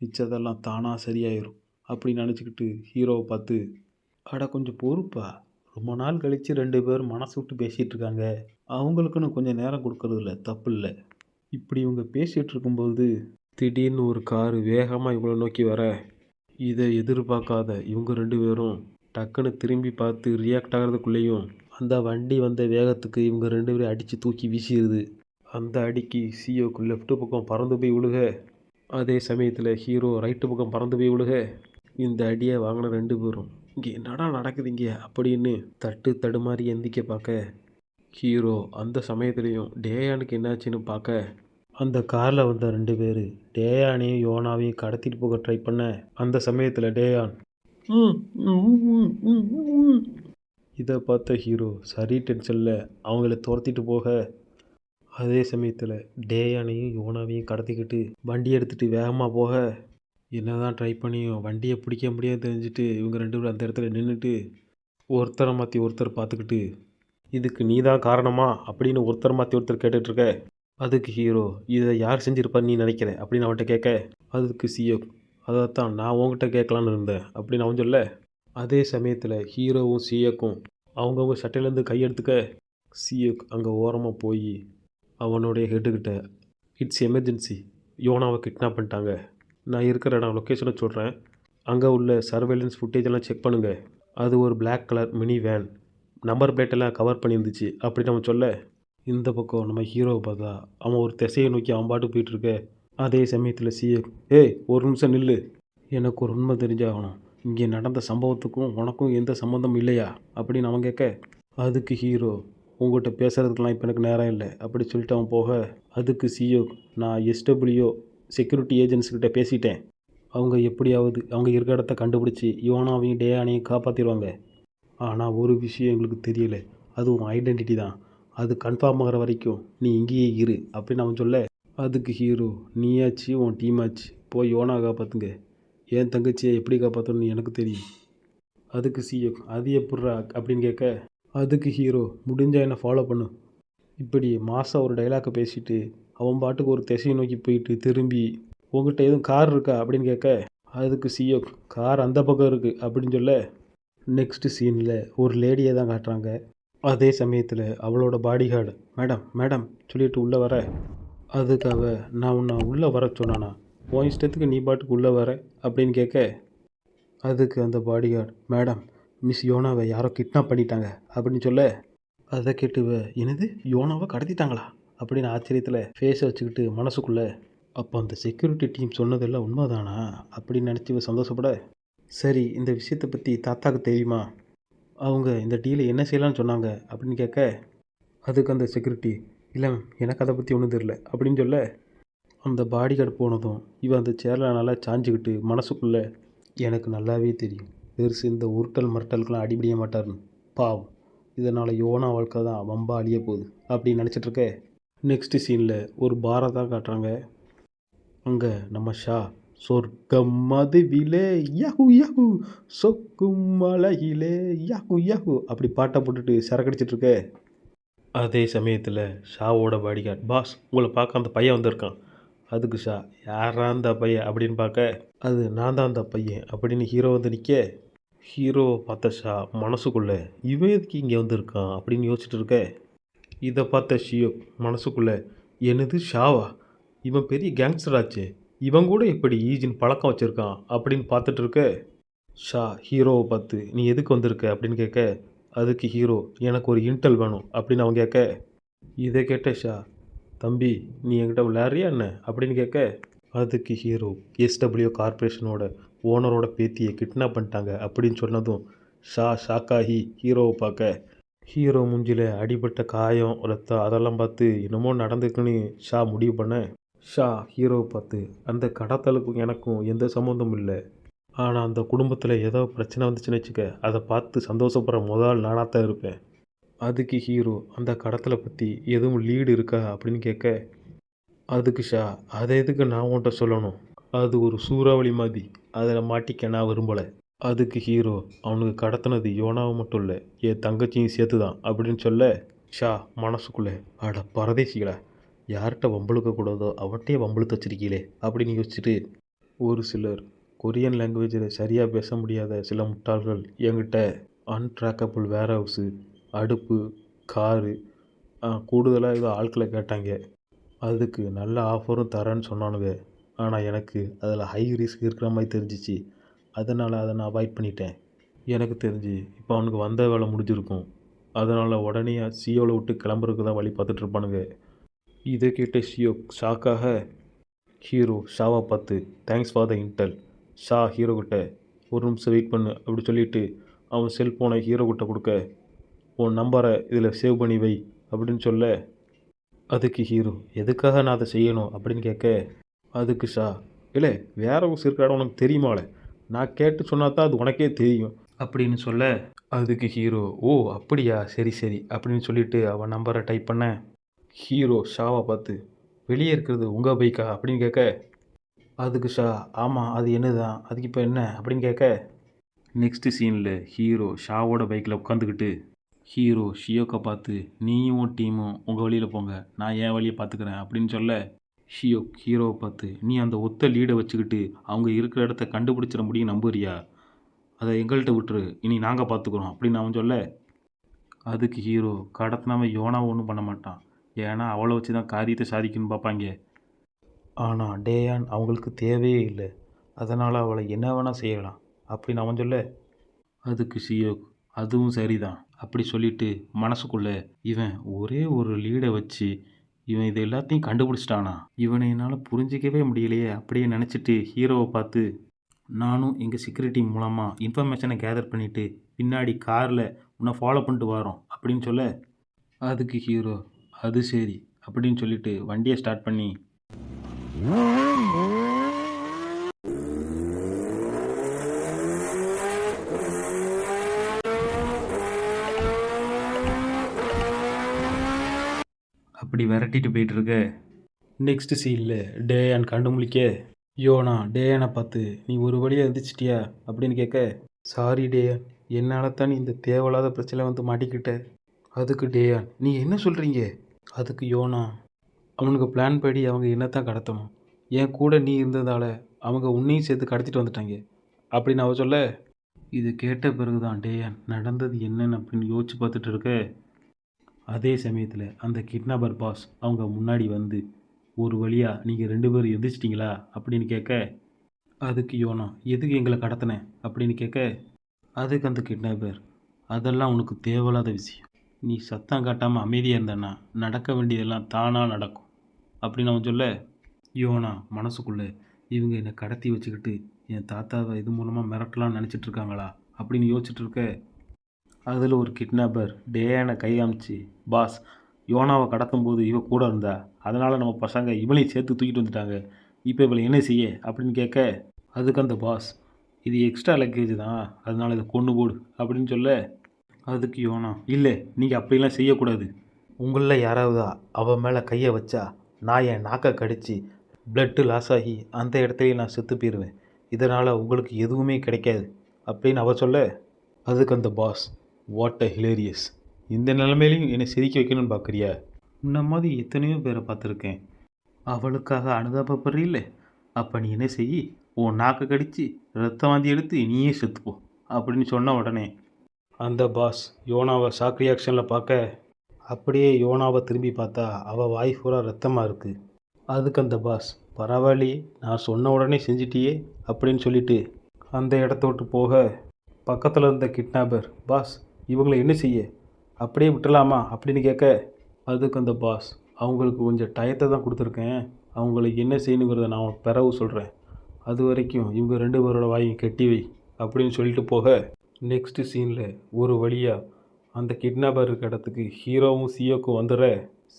மிச்சதெல்லாம் தானாக சரியாயிரும் அப்படின்னு நினச்சிக்கிட்டு ஹீரோவை பார்த்து, அட கொஞ்சம் பொறுப்பா, ரொம்ப நாள் கழித்து 2 பேரும் மனசு விட்டு பேசிகிட்டு இருக்காங்க, அவங்களுக்குன்னு கொஞ்சம் நேரம் கொடுக்கறதில்ல தப்பு இல்லை. இப்படி இவங்க பேசிகிட்டு இருக்கும்போது திடீர்னு ஒரு காரு வேகமாக இவங்களை நோக்கி வர, இதை எதிர்பார்க்காத இவங்க 2 பேரும் டக்குன்னு திரும்பி பார்த்து ரியாக்ட் ஆகிறதுக்குள்ளேயும் அந்த வண்டி வந்த வேகத்துக்கு இவங்க 2 பேரும் அடித்து தூக்கி வீசிடுது. அந்த அடிக்கு சியோக்கு லெஃப்ட் பக்கம் பறந்து போய் விழுக, அதே சமயத்தில் ஹீரோ ரைட்டு பக்கம் பறந்து போய் விழுக, இந்த அடியை வாங்கின 2 பேரும் இங்கே என்னடா நடக்குது இங்கே அப்படின்னு தட்டு தடுமாறி எந்திக்க பார்க்க, ஹீரோ அந்த சமயத்துலேயும் டேயானுக்கு என்னாச்சுன்னு பார்க்க, அந்த காரில் வந்த 2 பேர் டேயானையும் யோனாவையும் கடத்திட்டு போக ட்ரை பண்ண, அந்த சமயத்தில் டேயான் இதை பார்த்த ஹீரோ சரி டென்ஷனில் அவங்கள துரத்திட்டு போக, அதே சமயத்தில் டேயானையும் யோனாவையும் கடத்திக்கிட்டு வண்டி எடுத்துகிட்டு வேகமாக போக, என்னதான் ட்ரை பண்ணியும் வண்டியை பிடிக்க முடியாது தெரிஞ்சுட்டு இவங்க 2 பேரும் அந்த இடத்துல நின்றுட்டு ஒருத்தரை மாற்றி ஒருத்தர் பார்த்துக்கிட்டு, இதுக்கு நீ தான் காரணமா அப்படின்னு ஒருத்தர் மாற்றி ஒருத்தர் கேட்டுட்ருக்க. அதுக்கு ஹீரோ இதை யார் செஞ்சுருப்பான்னு நீ நினைக்கிற அப்படின்னு அவன்கிட்ட கேட்க, அதுக்கு சியோ அதைத்தான் நான் உங்ககிட்ட கேட்கலான்னு இருந்தேன் அப்படின்னு அவன் சொல்ல, அதே சமயத்தில் ஹீரோவும் சியோக்கும் அவங்கவுங்க சட்டையிலேருந்து கையெடுத்துக்க, சியோக் அங்கே ஓரமாக போய் அவனுடைய ஹெட்டுக்கிட்ட இட்ஸ் எமர்ஜென்சி, யோனாவை கிட்னாப் பண்ணிட்டாங்க, நான் இருக்கிற இடம் லொக்கேஷனை சொல்கிறேன், அங்கே உள்ள சர்வேலன்ஸ் ஃபுட்டேஜெல்லாம் செக் பண்ணுங்கள், அது ஒரு black colour mini van, number பிளேட்டெல்லாம் கவர் பண்ணியிருந்துச்சு அப்படின்னு அவன் சொல்ல, இந்த பக்கம் நம்ம ஹீரோவை பார்த்தா அவன் ஒரு திசையை நோக்கி அவன் பாட்டு போயிட்டுருக்க. அதே சமயத்தில் சிஏ ஏய் ஒரு நிமிஷம் நில்லு, எனக்கு ஒரு உண்மை தெரிஞ்சாகணும், இங்கே நடந்த சம்பவத்துக்கும் உனக்கும் எந்த சம்மந்தமும் இல்லையா அப்படின்னு அவன் கேட்க, அதுக்கு ஹீரோ உங்கள்கிட்ட பேசுகிறதுக்கெலாம் இப்போ எனக்கு நேரம் இல்லை அப்படி சொல்லிட்டு அவன் போக, அதுக்கு சிஓ நான் எஸ்டபிள்யூ செக்யூரிட்டி ஏஜென்ட்ஸ்கிட்ட பேசிட்டேன், அவங்க எப்படியாவது அவங்க இருக்கிற இடத்த கண்டுபிடிச்சி யோனாவையும் டேயானையும் காப்பாற்றிடுவாங்க, ஆனால் ஒரு விஷயம் எங்களுக்கு தெரியல, அது உன் ஐடென்டிட்டி தான், அது கன்ஃபார்ம் ஆகிற வரைக்கும் நீ இங்கேயே இரு அப்படின்னு அவன் சொல்ல, அதுக்கு ஹீரோ நீயாச்சு உன் டீமாச்சு போய் யோனா காப்பாற்றுங்க, என் தங்கச்சியை எப்படி காப்பாற்றணும்னு எனக்கு தெரியும். அதுக்கு சிஓ அது எப்பட்றா அப்படின்னு கேட்க, அதுக்கு ஹீரோ முடிஞ்சால் என்னை ஃபாலோ பண்ணு, இப்படி மாதம் ஒரு டைலாக்கை பேசிட்டு அவன் பாட்டுக்கு ஒரு திசையை நோக்கி போயிட்டு திரும்பி உங்கள்கிட்ட எதுவும் கார் இருக்கா அப்படின்னு கேட்க, அதுக்கு சிஓ கார் அந்த பக்கம் இருக்குது அப்படின்னு சொல்ல, நெக்ஸ்ட்டு சீனில் ஒரு லேடியை தான் காட்டுறாங்க. அதே சமயத்தில் அவளோட பாடிகார்டு மேடம் மேடம் சொல்லிட்டு உள்ளே வர, அதுக்காக நான் உன்னை உள்ளே வர சொன்னானா, உன் இஷ்டத்துக்கு நீ பாட்டுக்கு உள்ளே வர அப்படின்னு கேட்க, அதுக்கு அந்த பாடிகார்டு மேடம் மிஸ் யோனாவை யாரோ கிட்னாப் பண்ணிட்டாங்க அப்படின்னு சொல்ல, அதை கேட்டுவ என்னது யோனாவை கடத்திட்டாங்களா அப்படின்னு ஆச்சரியத்தில் ஃபேஸை வச்சுக்கிட்டு மனசுக்குள்ளே, அப்போ அந்த செக்யூரிட்டி டீம் சொன்னதெல்லாம் உண்மைதானா அப்படின்னு நினச்சி சந்தோஷப்பட, சரி இந்த விஷயத்தை பற்றி தாத்தாவுக்கு தெரியுமா, அவங்க இந்த டீலை என்ன செய்யலான்னு சொன்னாங்க அப்படின்னு கேட்க, அதுக்கு அந்த செக்யூரிட்டி இல்லை எனக்கு அதை பற்றி ஒன்றும் தெரியல அப்படின்னு சொல்ல, அந்த பாடிகார்டு போனதும் இவன் அந்த சேரில் நல்லா சாஞ்சிக்கிட்டு மனசுக்குள்ளே எனக்கு நல்லாவே தெரியும் பெருசு இந்த உருட்டல் மரட்டலுக்கெலாம் அடிபடிய மாட்டார்னு, பாவம் இதனால் யோனா வாழ்க்கை தான் வம்பா அழிய போகுது அப்படின்னு நினச்சிட்ருக்க. நெக்ஸ்ட்டு சீனில் ஒரு பாரை தான் காட்டுறாங்க. அங்கே நம்ம ஷா சொர்க்கம் மதுவிலே யாஹூ யாஹூ சொக்கும் மலையிலே யாஹூ யாஹூ அப்படி பாட்டை போட்டுட்டு சரக்கடிச்சிட்ருக்க. அதே சமயத்தில் ஷாவோட பாடிகார்ட் பாஸ் உங்களை பார்க்க அந்த பையன் வந்திருக்கான், அதுக்கு ஷா யாரா அந்த பையன் அப்படின்னு பார்க்க, அது நான் தான் அந்த பையன் அப்படின்னு ஹீரோ வந்து நிற்க, ஹீரோவை பார்த்த ஷா மனசுக்குள்ளே இவன் எதுக்கு இங்கே வந்திருக்கான் அப்படின்னு யோசிச்சுட்டு இருக்க. இதை பார்த்த ஷியோ மனசுக்குள்ளே என்னது ஷாவா, இவன் பெரிய கேங்ஸ்டர் ஆச்சு, இவன் கூட எப்படி ஈஜின் பழக்கம் வச்சுருக்கான் அப்படின்னு பார்த்துட்டு இருக்க. ஷா ஹீரோவை பார்த்து நீ எதுக்கு வந்திருக்க அப்படின்னு கேட்க, அதுக்கு ஹீரோ எனக்கு ஒரு இன்டெல் வேணும் அப்படின்னு அவன் கேட்க, இதை கேட்ட ஷா தம்பி நீ என்கிட்ட விளையாடுறியா என்ன அப்படின்னு கேட்க, அதுக்கு ஹீரோ எஸ்டபிள்யூ கார்பரேஷனோட ஓனரோட பேத்தியை கிட்னாப் பண்ணிட்டாங்க அப்படின்னு சொன்னதும் ஷா ஷாக்காகி ஹீரோவை பார்க்க, ஹீரோ மூஞ்சில் அடிபட்ட காயம் ரத்தம் அதெல்லாம் பார்த்து என்னமோ நடந்துக்குன்னு ஷா முடிவு பண்ண, ஷா ஹீரோவை பார்த்து அந்த கடத்தலுக்கும் எனக்கும் எந்த சம்மந்தமும் இல்லை, ஆனால் அந்த குடும்பத்தில் ஏதோ பிரச்சனை வந்துச்சுன்னு வச்சுக்க அதை பார்த்து சந்தோஷப்படுற முதல் நானாக தான் இருப்பேன். அதுக்கு ஹீரோ அந்த கடத்தலை பற்றி எதுவும் லீடு இருக்கா அப்படின்னு கேட்க, அதுக்கு ஷா அதை எதுக்கு நான் உன்கிட்ட சொல்லணும், அது ஒரு சூறாவளி மாதிரி, அதில் மாட்டிக்க நான் விரும்பலை. அதுக்கு ஹீரோ அவனுக்கு கடத்தினது யோனாவை மட்டும் இல்லை என் தங்கச்சியும் சேர்த்து தான் அப்படின்னு சொல்ல, ஷா மனசுக்குள்ளே அட பரதேசிகளா யார்கிட்ட வம்பளுக்கக்கூடாதோ அவட்டையே வம்பளுத்து வச்சிருக்கீங்களே அப்படின்னு யோசிச்சுட்டு, ஒரு சிலர் கொரியன் லாங்குவேஜில் சரியாக பேச முடியாத சில முட்டாள்கள் என்கிட்ட அன்ட்ராக்கபிள் வேர் ஹவுஸு அடுப்பு காரு கூடுதலாக ஏதோ ஆட்களை கேட்டாங்க, அதுக்கு நல்ல ஆஃபரும் தரேன்னு சொன்னானுங்க, ஆனால் எனக்கு அதில் ஹை ரிஸ்க் இருக்கிற மாதிரி தெரிஞ்சிச்சு, அதனால் அதை நான் அவாய்ட் பண்ணிட்டேன். எனக்கு தெரிஞ்சு இப்போ அவனுக்கு வந்த வேலை முடிஞ்சிருக்கும். அதனால் உடனே சியோவில் விட்டு கிளம்புறதுக்கு தான் வழி பார்த்துட்டு இருப்பானுங்க. இதை கேட்ட சியோ ஷாக்காக ஹீரோ ஷாவை பார்த்து thanks for the Intel. Shah hero கிட்ட ஒரு நிமிஷம் வெயிட் பண்ணு அப்படி சொல்லிவிட்டு அவன் செல்ஃபோனை ஹீரோ கிட்ட கொடுக்க, உன் நம்பரை இதில் சேவ் பண்ணி வை அப்படின்னு சொல்ல, அதுக்கு ஹீரோ எதுக்காக நான் அதை செய்யணும் அப்படின்னு கேட்க, அதுக்கு ஷா இல்லை வேற ஒரு இருக்காட உனக்கு தெரியுமால, நான் கேட்டு சொன்னா தான் அது உனக்கே தெரியும் அப்படின்னு சொல்ல, அதுக்கு ஹீரோ ஓ அப்படியா சரி சரி அப்படின்னு சொல்லிட்டு அவன் நம்பரை டைப் பண்ண, ஹீரோ ஷாவை பார்த்து வெளியே இருக்கிறது உங்கள் பைக்கா அப்படின்னு கேட்க, அதுக்கு ஷா ஆமாம் அது என்னதான் அதுக்கு இப்போ என்ன அப்படின்னு கேட்க, நெக்ஸ்ட்டு சீனில் ஹீரோ ஷாவோட பைக்கில் உட்காந்துக்கிட்டு ஹீரோ ஷியோக்கை பார்த்து நீயும் உன் டீமும் உங்கள் வழியில் போங்க, நான் என் வழியை பார்த்துக்கிறேன் அப்படின்னு சொல்ல, ஷியோ ஹீரோவை பார்த்து நீ அந்த ஒத்த லீடை வச்சுக்கிட்டு அவங்க இருக்கிற இடத்த கண்டுபிடிச்சிட முடியும் நம்புறியா, அதை எங்கள்கிட்ட விட்டுரு இனி நாங்கள் பார்த்துக்குறோம் அப்படின்னு அவன் சொல்ல, அதுக்கு ஹீரோ கடத்தினாமல் யோனா ஒன்றும் பண்ண மாட்டான், ஏன்னா அவளை வச்சு தான் காரியத்தை சாதிக்கணும்னு பார்ப்பாங்க. ஆனால் டேயான் அவங்களுக்கு தேவையே இல்லை, அதனால் அவளை என்ன வேணால் செய்யலாம் அப்படின்னு அவன் சொல்ல, அதுக்கு ஷியோ அதுவும் சரிதான் அப்படி சொல்லிட்டு மனசுக்குள்ளே இவன் ஒரே ஒரு லீடை வச்சு இவன் இது எல்லாத்தையும் கண்டுபிடிச்சிட்டானா, இவனை என்னால் புரிஞ்சிக்கவே முடியலையே அப்படியே நினச்சிட்டு ஹீரோவை பார்த்து நானும் எங்கள் செக்யூரிட்டி மூலமாக இன்ஃபர்மேஷனை கேதர் பண்ணிவிட்டு பின்னாடி காரில் உன்னை ஃபாலோ பண்ணிட்டு வரோம் அப்படின்னு சொல்ல, அதுக்கு ஹீரோ அது சரி அப்படின்னு சொல்லிட்டு வண்டியை ஸ்டார்ட் பண்ணி அப்படி விரட்டிட்டு போயிட்டு இருக்க, நெக்ஸ்ட் சீனில் டேயான் கண்டு முழிக்க, யோனா டேயானை பார்த்து நீ ஒரு வழியாக எந்திரிச்சிட்டியா அப்படின்னு கேட்க, சாரி டேயான் என்னால் தான் நீ இந்த தேவையில்லாத பிரச்சனை வந்து மாட்டிக்கிட்ட. அதுக்கு டேயான் நீ என்ன சொல்கிறீங்க, அதுக்கு யோனா அவனுக்கு பிளான் படி அவங்க என்னத்தான் கடத்தணும், என் கூட நீ இருந்ததால் அவங்க உன்னையும் சேர்த்து கடத்திட்டு வந்துட்டாங்க அப்படின்னு அவ சொல்ல, இது கேட்ட பிறகு தான் டேயான் நடந்தது என்னன்னு அப்படின்னு யோசிச்சு பார்த்துட்டு இருக்க, அதே சமயத்தில் அந்த கிட்னாப்பர் பாஸ் அவங்க முன்னாடி வந்து ஒரு வழியாக நீங்கள் 2 பேரும் எந்திரிச்சிட்டிங்களா அப்படின்னு கேட்க, அதுக்கு யோனா எதுக்கு எங்களை கடத்தினேன் அப்படின்னு கேட்க, அதுக்கு அந்த கிட்னாப்பர் அதெல்லாம் உனக்கு தேவையில்லாத விஷயம், நீ சத்தம் காட்டாமல் அமைதியாக இருந்தேன்னா நடக்க வேண்டியதெல்லாம் தானாக நடக்கும் அப்படின்னு அவன் சொல்ல, யோனா மனசுக்குள்ளே இவங்க என்னை கடத்தி வச்சுக்கிட்டு என் தாத்தாவை இது மூலமாக மிரட்டலாம்னு நினச்சிட்டு இருக்காங்களா அப்படின்னு யோசிச்சுட்டு இருக்க, அதில் ஒரு கிட்னாப்பர் டேயானை கை காமிச்சு பாஸ் யோனாவை கடத்தும்போது இவ கூட இருந்தா, அதனால் நம்ம பசங்க இவளையும் சேர்த்து தூக்கிட்டு வந்துட்டாங்க, இப்போ இவளை என்ன செய்ய அப்படின்னு கேட்க, அதுக்கு அந்த பாஸ் இது எக்ஸ்ட்ரா லக்கேஜ் தான் அதனால் இதை கொண்டு போடு அப்படின்னு சொல்ல, அதுக்கு யோனா இல்லை நீங்கள் அப்படிலாம் செய்யக்கூடாது, உங்களில் யாராவது அவன் மேலே கையை வச்சா நான் என் நாக்கை கடிச்சு பிளட்டு லாஸ் ஆகி அந்த இடத்துலையே நான் செத்து போயிடுவேன், இதனால் உங்களுக்கு எதுவுமே கிடைக்காது அப்படின்னு அவ சொல்ல, அதுக்கு அந்த பாஸ் வாட் அ ஹிலேரியஸ், இந்த நிலைமையிலையும் என்னை சிரிக்க வைக்கணும்னு பார்க்குறியா, உன்ன மாதிரி எத்தனையோ பேரை பார்த்துருக்கேன், அவளுக்காக அனுதாபப்படுறீல்ல, அப்போ நீ என்ன செய்யி உன் நாக்கை கடிச்சு ரத்தம் வாந்தி எடுத்து நீயே செத்துப்போ அப்படின்னு சொன்ன உடனே அந்த பாஸ் யோனாவை ஷாக் ரியாக்ஷனில் பார்க்க, அப்படியே யோனாவை திரும்பி பார்த்தா அவள் வாய் பூரா ரத்தமாக இருக்குது. அதுக்கு அந்த பாஸ் பரவாயில்லையே நான் சொன்ன உடனே செஞ்சிட்டியே அப்படின்னு சொல்லிட்டு அந்த இடத்த விட்டு போக, பக்கத்தில் இருந்த கிட்னாப்பர் பாஸ் இவங்களை என்ன செய்ய அப்படியே விட்டுலாமா அப்படின்னு கேட்க, அதுக்கு அந்த பாஸ் அவங்களுக்கு கொஞ்சம் டயத்தை தான் கொடுத்துருக்கேன், அவங்களுக்கு என்ன செய்யணுங்கிறத நான் உனக்கு பிறகு சொல்கிறேன், அது வரைக்கும் இவங்க 2 பேரோட வாயும் கெட்டி வை அப்படின்னு சொல்லிட்டு போக, நெக்ஸ்ட்டு சீனில் ஒரு வழியாக அந்த கிட்னாப்பர் இருக்க இடத்துக்கு ஹீரோவும் சியோக்கும் வந்துடுற,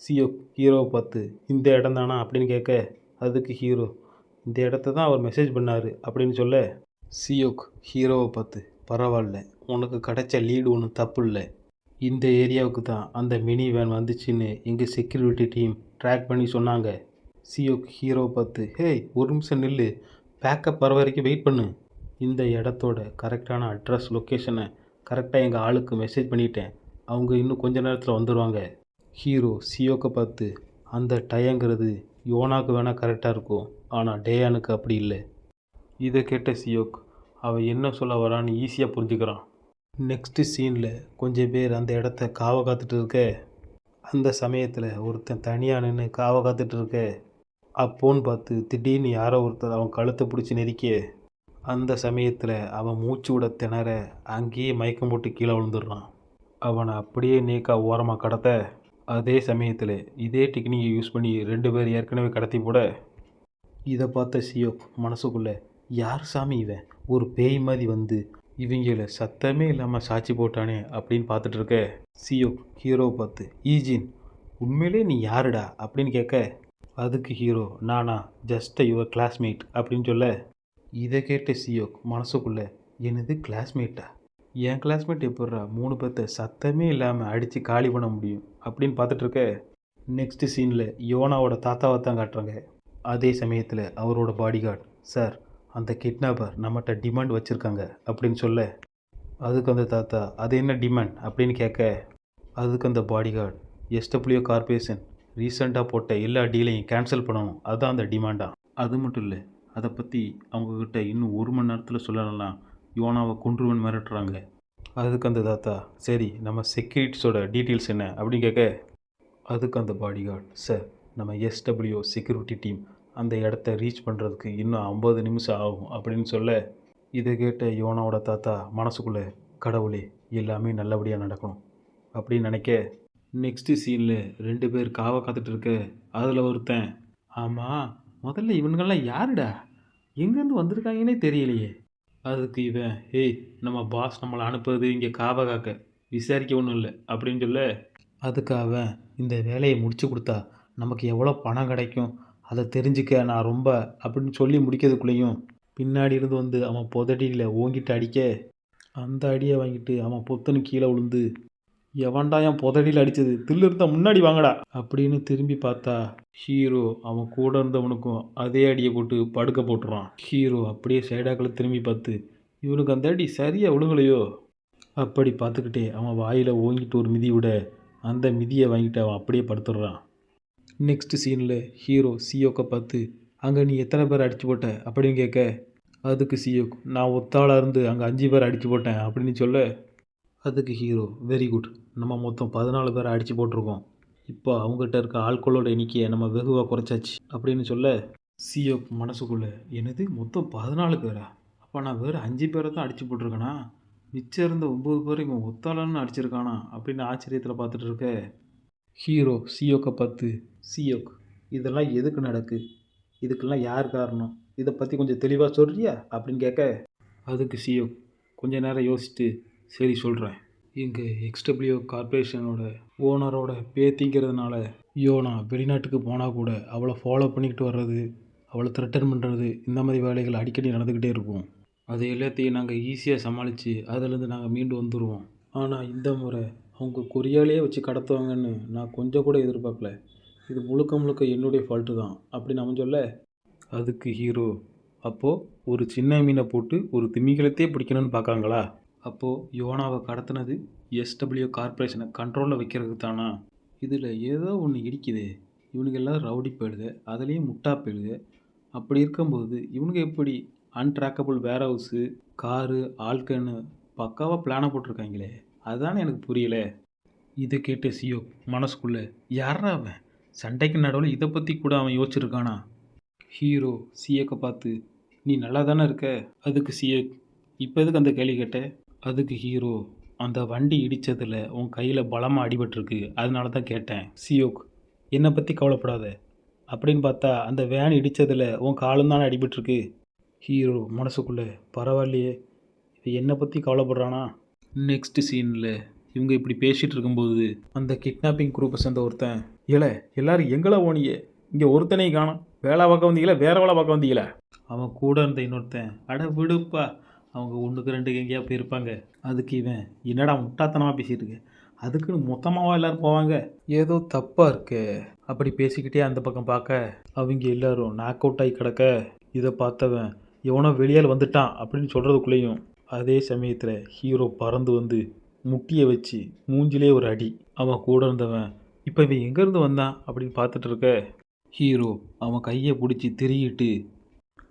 சியோ ஹீரோவை பார்த்து இந்த இடம் தானா அப்படின்னு கேட்க, அதுக்கு ஹீரோ இந்த இடத்த தான் அவர் மெசேஜ் பண்ணார் அப்படின்னு சொல்ல, சியோக் ஹீரோவை பார்த்து பரவாயில்ல உனக்கு கிடைச்ச லீடு ஒன்றும் தப்பு இல்லை, இந்த ஏரியாவுக்கு தான் அந்த மினி வேன் வந்துச்சுன்னு எங்கள் செக்யூரிட்டி டீம் ட்ராக் பண்ணி சொன்னாங்க. சியோக் ஹீரோவை பார்த்து ஹேய் ஒரு நிமிஷம் நில்லு, பேக்கப் வர வரைக்கும் வெயிட் பண்ணு, இந்த இடத்தோட கரெக்டான அட்ரஸ் லொக்கேஷனை கரெக்டாக எங்கள் ஆளுக்கு மெசேஜ் பண்ணிட்டேன், அவங்க இன்னும் கொஞ்ச நேரத்தில் வந்துடுவாங்க. ஹீரோ சியோக்கை பார்த்து அந்த டயங்கிறது யோனாக்கு வேணால் கரெக்டாக இருக்கும், ஆனால் டேயானுக்கு அப்படி இல்லை. இதை கேட்ட சியோக் அவள் என்ன சொல்ல வரான்னு ஈஸியாக புரிஞ்சுக்கிறான். நெக்ஸ்ட்டு சீனில் கொஞ்சம் பேர் அந்த இடத்த காவ காத்துட்டு இருக்க, அந்த சமயத்தில் ஒருத்தன் தனியாக நின்று காவ காத்துட்டு இருக்க, அப்போன்னு பார்த்து திடீர்னு யாரோ ஒருத்தர் அவன் கழுத்தை பிடிச்சி நெரிக்க, அந்த சமயத்தில் அவன் மூச்சு விட திணற அங்கேயே மயக்கம் போட்டு கீழே விழுந்துடுறான். அவனை அப்படியே நேக்கா ஓரமாக கடத்த, அதே சமயத்தில் இதே டெக்னிக்கை யூஸ் பண்ணி 2 பேர் ஏற்கனவே கடத்தி போட, இதை பார்த்த சியோக் மனசுக்குள்ளே, யார் சாமி இவன், ஒரு பேய் மாதிரி வந்து இவங்கள சத்தமே இல்லாமல் சாட்சி போட்டானே அப்படின்னு பார்த்துட்டு இருக்க, சியோக் ஹீரோவை பார்த்து, ஈஜின் உண்மையிலே நீ யாருடா அப்படின்னு கேட்க, அதுக்கு ஹீரோ, நானா ஜஸ்ட் யுவர் கிளாஸ்மேட் அப்படின்னு சொல்ல, இதை கேட்ட சியோக் மனசுக்குள்ளே, எனது கிளாஸ்மேட்டா, என் கிளாஸ்மேட் எப்பட்றா 3 பேர்த்த சத்தமே இல்லாமல் அடித்து காலி பண்ண முடியும் அப்படின்னு பார்த்துட்டு இருக்க, நெக்ஸ்ட் சீனில் யோனாவோட தாத்தாவை தான் காட்டுறாங்க. அதே சமயத்தில் அவரோட பாடிகார்டு, சார் அந்த கிட்னாப்பர் நம்மகிட்ட டிமாண்ட் வச்சுருக்காங்க அப்படின்னு சொல்ல, அதுக்கு அந்த தாத்தா, அது என்ன டிமாண்ட் அப்படின்னு கேட்க, அதுக்கு அந்த பாடிகார்டு, எஸ்டபிள்யூ கார்பரேஷன் ரீசெண்டாக போட்ட எல்லா டீலையும் கேன்சல் பண்ணணும், அதுதான் அந்த டிமாண்டாக. அது மட்டும் இல்லை, அதை பற்றி அவங்கக்கிட்ட இன்னும் 1 மணி நேரத்தில் சொல்லலாம், யோனாவை கொன்றுவன் மிரட்டுறாங்க. அதுக்கு அந்த தாத்தா, சரி நம்ம செக்யூரிட்டிஸோட டீட்டெயில்ஸ் என்ன அப்படின்னு கேட்க, அதுக்கு அந்த பாடிகார்டு, சார் நம்ம எஸ்டபிள்யூ செக்யூரிட்டி டீம் அந்த இடத்த ரீச் பண்ணுறதுக்கு இன்னும் 50 நிமிஷம் ஆகும் அப்படின்னு சொல்ல, இதை கேட்ட யோனாவோட தாத்தா மனசுக்குள்ளே, கடவுளே எல்லாமே நல்லபடியாக நடக்கணும் அப்படின்னு நினைக்க, நெக்ஸ்ட்டு சீனில் 2 பேர் காவை காத்துட்டு இருக்க, அதில் ஒருத்தன், ஆமாம் முதல்ல இவனுங்கெல்லாம் யாருடா, எங்கேருந்து வந்திருக்காங்கன்னே தெரியலையே. அதுக்கு இவன், ஏய் நம்ம பாஸ் நம்மளை அனுப்புறது இங்கே காவை காக்க, விசாரிக்க ஒன்றும் இல்லை அப்படின்னு சொல்ல, அதுக்கு அவன், இந்த வேலையை முடிச்சு கொடுத்தா நமக்கு எவ்வளோ பணம் கிடைக்கும் அதை தெரிஞ்சுக்க நான் ரொம்ப அப்படின்னு சொல்லி முடிக்கிறதுக்குள்ளேயும் பின்னாடி இருந்து வந்து அவன் புதடியில் ஓங்கிட்டு அடிக்க, அந்த அடியை வாங்கிட்டு அவன் பொத்துன்னு கீழே விழுந்து, எவன்டா என் புதடியில் அடித்தது, தில்லு இருந்தால் முன்னாடி வாங்கடா அப்படின்னு திரும்பி பார்த்தா, ஹீரோ அவன் கூட இருந்தவனுக்கும் அதே அடியை போட்டு படுக்க போட்டுறான். ஹீரோ அப்படியே சைடாக்களை திரும்பி பார்த்து, இவனுக்கு அந்த அடி சரியாக விழுகலையோ அப்படி பார்த்துக்கிட்டே அவன் வாயில் ஓங்கிட்டு ஒரு மிதி விட, அந்த மிதியை வாங்கிட்டு அவன் அப்படியே படுத்துடுறான். நெக்ஸ்ட் சீனில் ஹீரோ சியோக்கை பார்த்து, அங்கே நீ எத்தனை பேர் அடித்து போட்ட அப்படின்னு கேட்க, அதுக்கு சியோக், நான் ஒத்தாளாக இருந்து அங்கே 5 பேர் அடித்து போட்டேன் அப்படின்னு சொல்ல, அதுக்கு ஹீரோ, வெரி குட், நம்ம மொத்தம் 14 பேரை அடித்து போட்டிருக்கோம், இப்போ அவங்ககிட்ட இருக்க ஆட்களோட எண்ணிக்கையை நம்ம வெகுவாக குறைச்சாச்சு அப்படின்னு சொல்ல, சியோக் மனசுக்குள்ளே, எனது மொத்தம் 14 பேரா, அப்போ நான் வேறு 5 பேரை தான் அடித்து போட்டிருக்கேனா, மிச்சம் இருந்த 9 பேரை இவன் ஒத்தாளன்னு அடிச்சிருக்கானா அப்படின்னு ஆச்சரியத்தில் பார்த்துட்டு இருக்க, ஹீரோ சியோக்கை பார்த்து, சியோக் இதெல்லாம் எதுக்கு நடக்கு, இதுக்கெல்லாம் யார் காரணம், இதை பற்றி கொஞ்சம் தெளிவாக சொல்கிறியா அப்படின்னு கேட்க, அதுக்கு சியோக் கொஞ்ச நேரம் யோசிச்சுட்டு, சரி சொல்கிறேன், இங்கே எக்ஸ்டபிள்யூ கார்பரேஷனோட ஓனரோட பேத்திங்கிறதுனால யோனா வெளிநாட்டுக்கு போனால் கூட அவளை ஃபாலோ பண்ணிக்கிட்டு வர்றது, அவளை த்ரெட்டன் பண்ணுறது, இந்த மாதிரி வேலைகள் அடிக்கடி நடந்துக்கிட்டே இருக்கும். அது எல்லாத்தையும் நாங்கள் ஈஸியாக சமாளித்து அதிலேருந்து நாங்கள் மீண்டு வந்துடுவோம். ஆனால் இந்த முறை அவங்க கொரியாலேயே வச்சு கடத்துவாங்கன்னு நான் கொஞ்சம் கூட எதிர்பார்க்கல, இது முழுக்க முழுக்க என்னுடைய ஃபால்ட்டு தான் அப்படின்னு அவன் சொல்ல, அதுக்கு ஹீரோ, அப்போது ஒரு சின்ன மீனை போட்டு ஒரு திமிங்கலத்தையே பிடிக்கணும்னு பார்க்காங்களா, அப்போது யோனாவை கடத்தினது எஸ்டபிள்யூ கார்பரேஷனை கண்ட்ரோலில் வைக்கிறதுக்கு தானா, இதில் ஏதோ ஒன்று இடிக்குது, இவனுங்க எல்லாம் ரவுடி போயிடுது, அதுலேயும் முட்டா போயிடுது, அப்படி இருக்கும்போது இவனுங்க எப்படி அன்ட்ராக்கபிள் வேர் ஹவுஸு, காரு, ஆல்கன்னு பக்காவாக பிளானை போட்டிருக்காங்களே, அதுதானே எனக்கு புரியல. இதை கேட்ட சியோக் மனசுக்குள்ளே, யாரா அவன், சண்டைக்கு நடுவில் இதை பற்றி கூட அவன் யோசிச்சிருக்கானா. ஹீரோ சியோக்கை பார்த்து, நீ நல்லா தானே இருக்க, அதுக்கு சியோக், இப்போ எதுக்கு அந்த கேள்வி கேட்ட, அதுக்கு ஹீரோ, அந்த வண்டி இடித்ததில் உன் கையில் பலமாக அடிபட்டிருக்கு, அதனால தான் கேட்டேன். சியோக், என்னை பற்றி கவலைப்படாத, அப்படின்னு பார்த்தா அந்த வேன் இடித்ததில் உன் காலும் தானே அடிபட்டிருக்கு. ஹீரோ மனசுக்குள்ளே, பரவாயில்லையே இவன் என்னை பற்றி கவலைப்படுறானா. நெக்ஸ்ட் சீனில் இவங்க இப்படி பேசிகிட்டு இருக்கும்போது அந்த கிட்னாப்பிங் குரூப்பை சேர்ந்த ஒருத்தன், எல்லாரும் எங்களை ஓனியே, இங்கே ஒருத்தனையும் காணோம், வேலை பார்க்க வந்தீங்களா வேறு வேலை பார்க்க வந்தீங்களா, அவன் கூட இருந்த இன்னொருத்தன், அட விடுப்பா அவங்க 1க்கு 2 எங்கேயா போயிருப்பாங்க, அதுக்கு இவன், என்னடா முட்டாத்தனமாக பேசிகிட்டு இருக்க, அதுக்குன்னு மொத்தமாக எல்லோரும் போவாங்க, ஏதோ தப்பாக இருக்கு அப்படி பேசிக்கிட்டே அந்த பக்கம் பார்க்க அவங்க எல்லோரும் நாக் அவுட் ஆகி கிடக்க, இதை பார்த்தவன் எவனோ வெளியால் வந்துட்டான் அப்படின்னு சொல்கிறதுக்குள்ளேயும் அதே சமயத்தில் ஹீரோ பறந்து வந்து முட்டியை வச்சு மூஞ்சிலே ஒரு அடி. அவன் கூட இருந்தவன், இப்போ இவன் எங்கேருந்து வந்தான் அப்படின்னு பார்த்துட்டு இருக்க, ஹீரோ அவன் கையை பிடிச்சி திரியிட்டு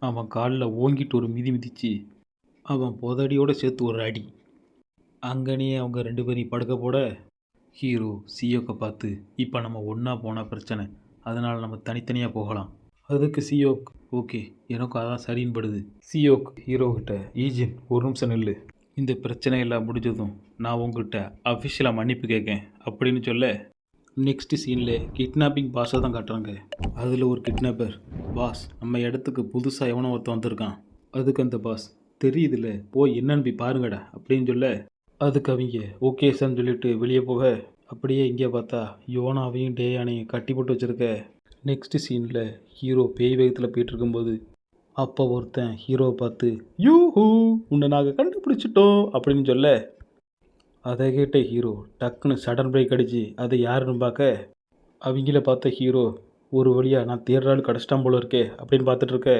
அவன் காலில் ஓங்கிட்டு ஒரு மிதி மிதிச்சு அவன் புதடியோடு சேர்த்து ஒரு அடி. அங்கனே அவங்க 2 பேரையும் படுக்க போட, ஹீரோ சியோக்கை பார்த்து, இப்போ நம்ம ஒன்றா போனால் பிரச்சனை, அதனால் நம்ம தனித்தனியாக போகலாம். அதுக்கு சியோக், ஓகே, எனக்கும் அதான் சரின்னு படுது. சியோக் ஹீரோ கிட்ட, ஈஜின் ஒரு நிமிஷம் நில்லு, இந்த பிரச்சனை எல்லாம் முடிஞ்சதும் நான் உங்ககிட்ட அஃபிஷியலாக மன்னிப்பு கேட்கேன் அப்படின்னு சொல்ல, நெக்ஸ்ட் சீனில் கிட்னாப்பிங் பாஸை தான் காட்டுறாங்க. அதில் ஒரு கிட்னாப்பர், பாஸ் நம்ம இடத்துக்கு புதுசாக எவனோ ஒருத்தன் வந்திருக்கான், அதுக்கு அந்த பாஸ், தெரியுதுல்ல போய் என்னன்னு போய் பாருங்கடா அப்படின்னு சொல்ல, அதுக்கு அவங்க ஓகே சார்னு சொல்லிட்டு வெளியே போக, அப்படியே இங்கே பார்த்தா யோனாவையும் டேயானையும் கட்டி போட்டு வச்சுருக்க. நெக்ஸ்ட் சீனில் ஹீரோ பேய் வேகத்தில் போயிட்டு இருக்கும்போது அப்போ ஒருத்தன் ஹீரோவை பார்த்து, யூஹூ உன்னை நாங்கள் கண்டுபிடிச்சிட்டோம் அப்படின்னு சொல்ல, அதை கேட்ட ஹீரோ டக்குன்னு சடன் பிரேக் அடித்து அதை யாருன்னு பார்க்க, அவங்கள பார்த்த ஹீரோ ஒரு வழியாக நான் தேடுறாலும் கிடச்சிட்டான் போல இருக்கே அப்படின்னு பார்த்துட்ருக்க.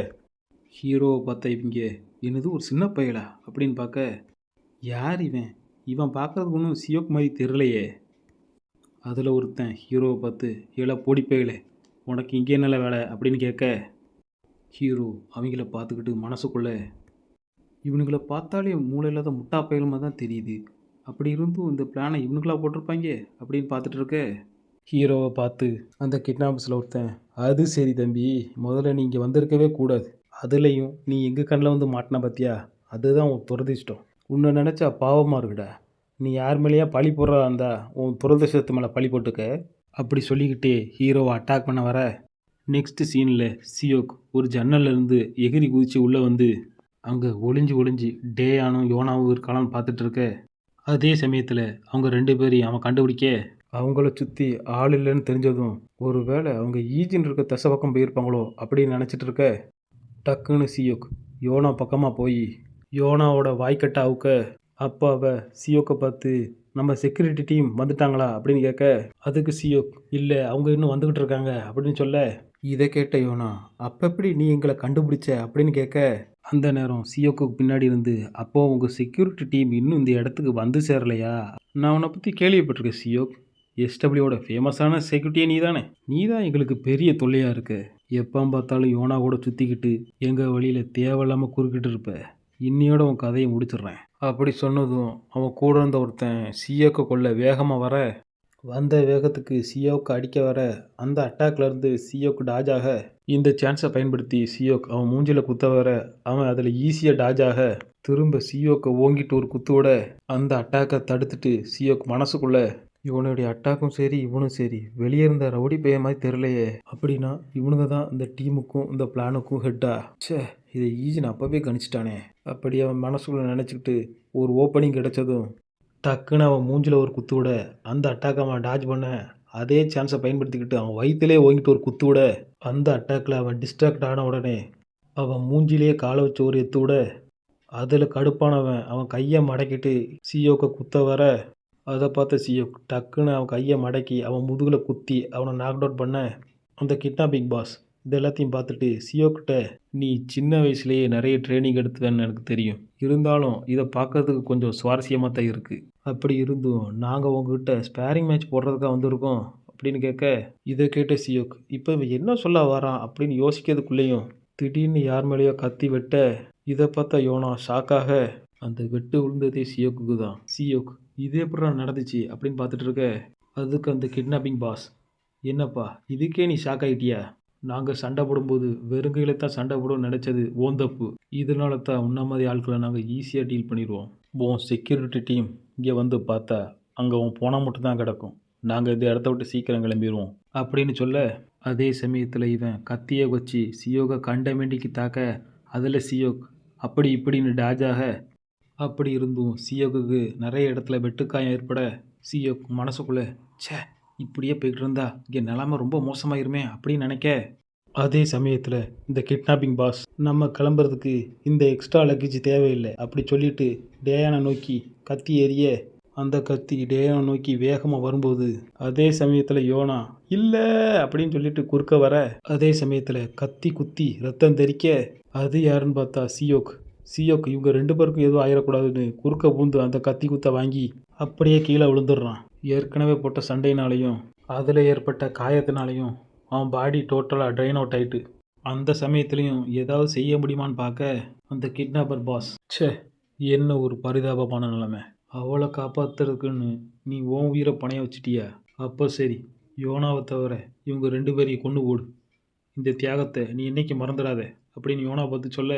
ஹீரோவை பார்த்த இவங்க, என்னது ஒரு சின்ன பயலா அப்படின்னு பார்க்க, யார் இவன், இவன் பார்க்குறதுக்கு ஒன்றும் சியோக் மாதிரி தெரிலையே. அதில் ஒருத்தன் ஹீரோவை பார்த்து, ஏழா போடி பயலே உனக்கு இங்கே என்னல வேலை அப்படின்னு கேட்க, ஹீரோ அவங்கள பார்த்துக்கிட்டு மனசுக்குள்ளே, இவனுங்களை பார்த்தாலே மூளை இல்லாத முட்டா பயலுமா தான் தெரியுது, அப்படி இருந்தும் இந்த பிளானை இவனுங்களா போட்டிருப்பாங்க அப்படின்னு பார்த்துட்டு இருக்க. ஹீரோவை பார்த்து அந்த கிட்னாப்பர்ஸில் ஒருத்தன், அது சரி தம்பி, முதல்ல நீ இங்கே வந்திருக்கவே கூடாது, அதுலேயும் நீ எங்கள் கண்ணில் வந்து மாட்டின பார்த்தியா, அதுதான் உன் துரதிஷ்டம், உன்னை நினச்சா பாவமாக இருக்குடா, நீ யார் மேலேயா பழி போடுறதா இருந்தா உன் துரதிஷ்டத்து மேலே பழி போட்டுக்க அப்படி சொல்லிக்கிட்டே ஹீரோவை அட்டாக் பண்ண வர. நெக்ஸ்ட் சீனில் சியோக் ஒரு ஜன்னல்லேருந்து எகிரி குதித்து உள்ளே வந்து அங்கே ஒளிஞ்சு டேயானும் யோனாவும் இருக்காளான்னு பார்த்துட்டு இருக்க. அதே சமயத்தில் அவங்க 2 பேரையும் அவன் கண்டுபிடிக்க, அவங்கள சுற்றி ஆள் இல்லைன்னு தெரிஞ்சதும் ஒரு வேளை அவங்க ஈஜின் இருக்க தசை பக்கம் போயிருப்பாங்களோ அப்படின்னு நினச்சிட்டு இருக்க. டக்குன்னு சியோக் யோனா பக்கமாக போய் யோனாவோட வாய்க்கட்டை அவுக்க, அப்போ அவ சியோக்கை பார்த்து, நம்ம செக்யூரிட்டி டீம் வந்துட்டாங்களா அப்படின்னு கேட்க, அதுக்கு சியோக், இல்லை அவங்க இன்னும் வந்துக்கிட்டு இருக்காங்க அப்படின்னு சொல்ல, இதை கேட்ட யோனா, அப்போ எப்படி நீ எங்களை கண்டுபிடிச்ச அப்படின்னு கேட்க, அந்த நேரம் சியோக்குக்கு பின்னாடி இருந்து, அப்போ உங்கள் செக்யூரிட்டி டீம் இன்னும் இந்த இடத்துக்கு வந்து சேரலையா, நான் உன்னை பற்றி கேள்விப்பட்டிருக்கேன் சியோக், எஸ்டபிள்யூட ஃபேமஸான செக்யூரிட்டியே நீ தான் எங்களுக்கு பெரிய தொல்லையாக இருக்கு, எப்போ பார்த்தாலும் யோனா கூட சுற்றிக்கிட்டு எங்கள் வழியில் தேவையில்லாமல் குறுக்கிட்டு இருப்ப, இன்னையோட உன் கதையை முடிச்சிடுறேன் அப்படி சொன்னதும் அவன் கூட இருந்த ஒருத்தன் சியோக்கை கொள்ள வேகமாக வர, வந்த வேகத்துக்கு சியோக்கு அடிக்க வர, அந்த அட்டாக்லேருந்து சியோக்கு டாஜாக, இந்த சான்ஸை பயன்படுத்தி சியோக் அவன் மூஞ்சில் குத்த வர, அவன் அதில் ஈஸியாக டாஜாக திரும்ப சியோக்கை ஓங்கிட்டு ஒரு குத்துவோட அந்த அட்டாக்கை தடுத்துட்டு சியோக் மனசுக்குள்ளே, இவனுடைய அட்டாக்கும் சரி இவனும் சரி வெளியே இருந்த ரவுடி பைய மாதிரி தெரிலையே, அப்படின்னா இவனுங்க தான் இந்த டீமுக்கும் இந்த பிளானுக்கும் ஹெட்டா, சே இதை ஈஸி நான் அப்போவே கணிச்சிட்டானே அப்படி அவன் மனசுக்குள்ளே நினச்சிக்கிட்டு ஒரு ஓப்பனிங் கிடைச்சதும் டக்குன்னு அவன் மூஞ்சில் ஒரு குத்து விட, அந்த அட்டாக்கை அவன் டாஜ் பண்ண, அதே சான்ஸை பயன்படுத்திக்கிட்டு அவன் வயிற்றுலே ஓங்கிட்டு ஒரு குத்து விட, அந்த அட்டாக்கில் அவன் டிஸ்ட்ராக்ட் ஆன உடனே அவன் மூஞ்சிலேயே காலை வச்சு ஒரு எத்து விட, அதில் கடுப்பானவன் அவன் கையை மடக்கிட்டு சியோக்கை குத்த வர, அதை பார்த்த சியோக் டக்குன்னு அவன் கையை மடக்கி அவன் முதுகில் குத்தி அவனை நாக் அவுட் பண்ண. அந்த கிட்னாப்பிங் பாஸ் இது எல்லாத்தையும் பார்த்துட்டு சியோக்கிட்ட, நீ சின்ன வயசுலேயே நிறைய ட்ரைனிங் எடுத்துவேன்னு எனக்கு தெரியும், இருந்தாலும் இதை பார்க்கறதுக்கு கொஞ்சம் சுவாரஸ்யமாக தான் இருக்குது, அப்படி இருந்தும் நாங்கள் உங்ககிட்ட ஸ்பேரிங் மேட்ச் போடுறதுக்காக வந்திருக்கோம் அப்படின்னு கேட்க, இதை கேட்ட சியோக் இப்போ இவன் என்ன சொல்ல வரான் அப்படின்னு யோசிக்கிறதுக்குள்ளேயும் திடீர்னு யார் மேலேயோ கத்தி வெட்ட, இதை பார்த்தா யோனா ஷாக்காக, அந்த வெட்டு விழுந்ததே சியோக்குக்கு தான். சியோக் இது எப்படா நடந்துச்சு அப்படின்னு பார்த்துட்டு இருக்க. அதுக்கு அந்த கிட்னாப்பிங் பாஸ், என்னப்பா இதுக்கே நீ ஷாக் ஆகிட்டியா, நாங்கள் சண்டை போடும்போது வெறுங்கையில் தான் சண்டை போடுவோம் நினச்சது ஓன் தப்பு, இதனால தான் உன்ன மாதிரி ஆட்களை நாங்கள் ஈஸியாக டீல் பண்ணிடுவோம், உன் செக்யூரிட்டி டீம் இங்கே வந்து பார்த்தா அங்கே உன் போனால் மட்டும்தான் கிடக்கும், நாங்கள் இந்த இடத்த விட்டு சீக்கிரம் கிளம்பிடுவோம் அப்படின்னு சொல்ல, அதே சமயத்தில் இவன் கத்தியை வச்சு சியோகை கண்டமேண்டிக்கு தாக்க, அதில் சியோக் அப்படி இப்படின்னு டாஜாக, அப்படி இருந்தும் சியோக்குக்கு நிறைய இடத்துல வெட்டுக்காயம் ஏற்பட, சியோக் மனசுக்குள்ளே, ச்சே இப்படியே போய்கிட்டு இருந்தா இங்கே நிலைமை ரொம்ப மோசமாயிருமே அப்படின்னு நினைக்க. அதே சமயத்தில் இந்த கிட்னாப்பிங் பாஸ், நம்ம கிளம்புறதுக்கு இந்த எக்ஸ்ட்ரா லக்கேஜ் தேவையில்லை அப்படி சொல்லிட்டு டேயானை நோக்கி கத்தி எறிய, அந்த கத்தி டேயானை நோக்கி வேகமாக வரும்போது, அதே சமயத்தில் யோனா இல்லை அப்படின்னு சொல்லிட்டு குறுக்க வர, அதே சமயத்தில் கத்தி குத்தி ரத்தம் தெறிக்க, அது யாருன்னு பார்த்தா சியோக். இவங்க 2 பேருக்கும் எதுவும் ஆயிடக்கூடாதுன்னு குறுக்க பூந்து அந்த கத்தி குத்த வாங்கி அப்படியே கீழே விழுந்துடுறான். ஏற்கனவே போட்ட சண்டையினாலையும் அதில் ஏற்பட்ட காயத்தினாலையும் அவன் பாடி டோட்டலாக ட்ரைன் அவுட் ஆகிட்டு, அந்த சமயத்துலேயும் ஏதாவது செய்ய முடியுமான்னு பார்க்க, அந்த கிட்னாப்பர் பாஸ், ச்சே என்ன ஒரு பரிதாபமான நிலைமை, அவளை காப்பாற்றுறதுக்குன்னு நீ உன் உயிரை பணைய வச்சிட்டியா, அப்போ சரி யோனாவை தவிர இவங்க 2 பேரையும் கொண்டு ஓடு, இந்த தியாகத்தை நீ என்னைக்கு மறந்துடாத அப்படின்னு யோனா பார்த்து சொல்ல,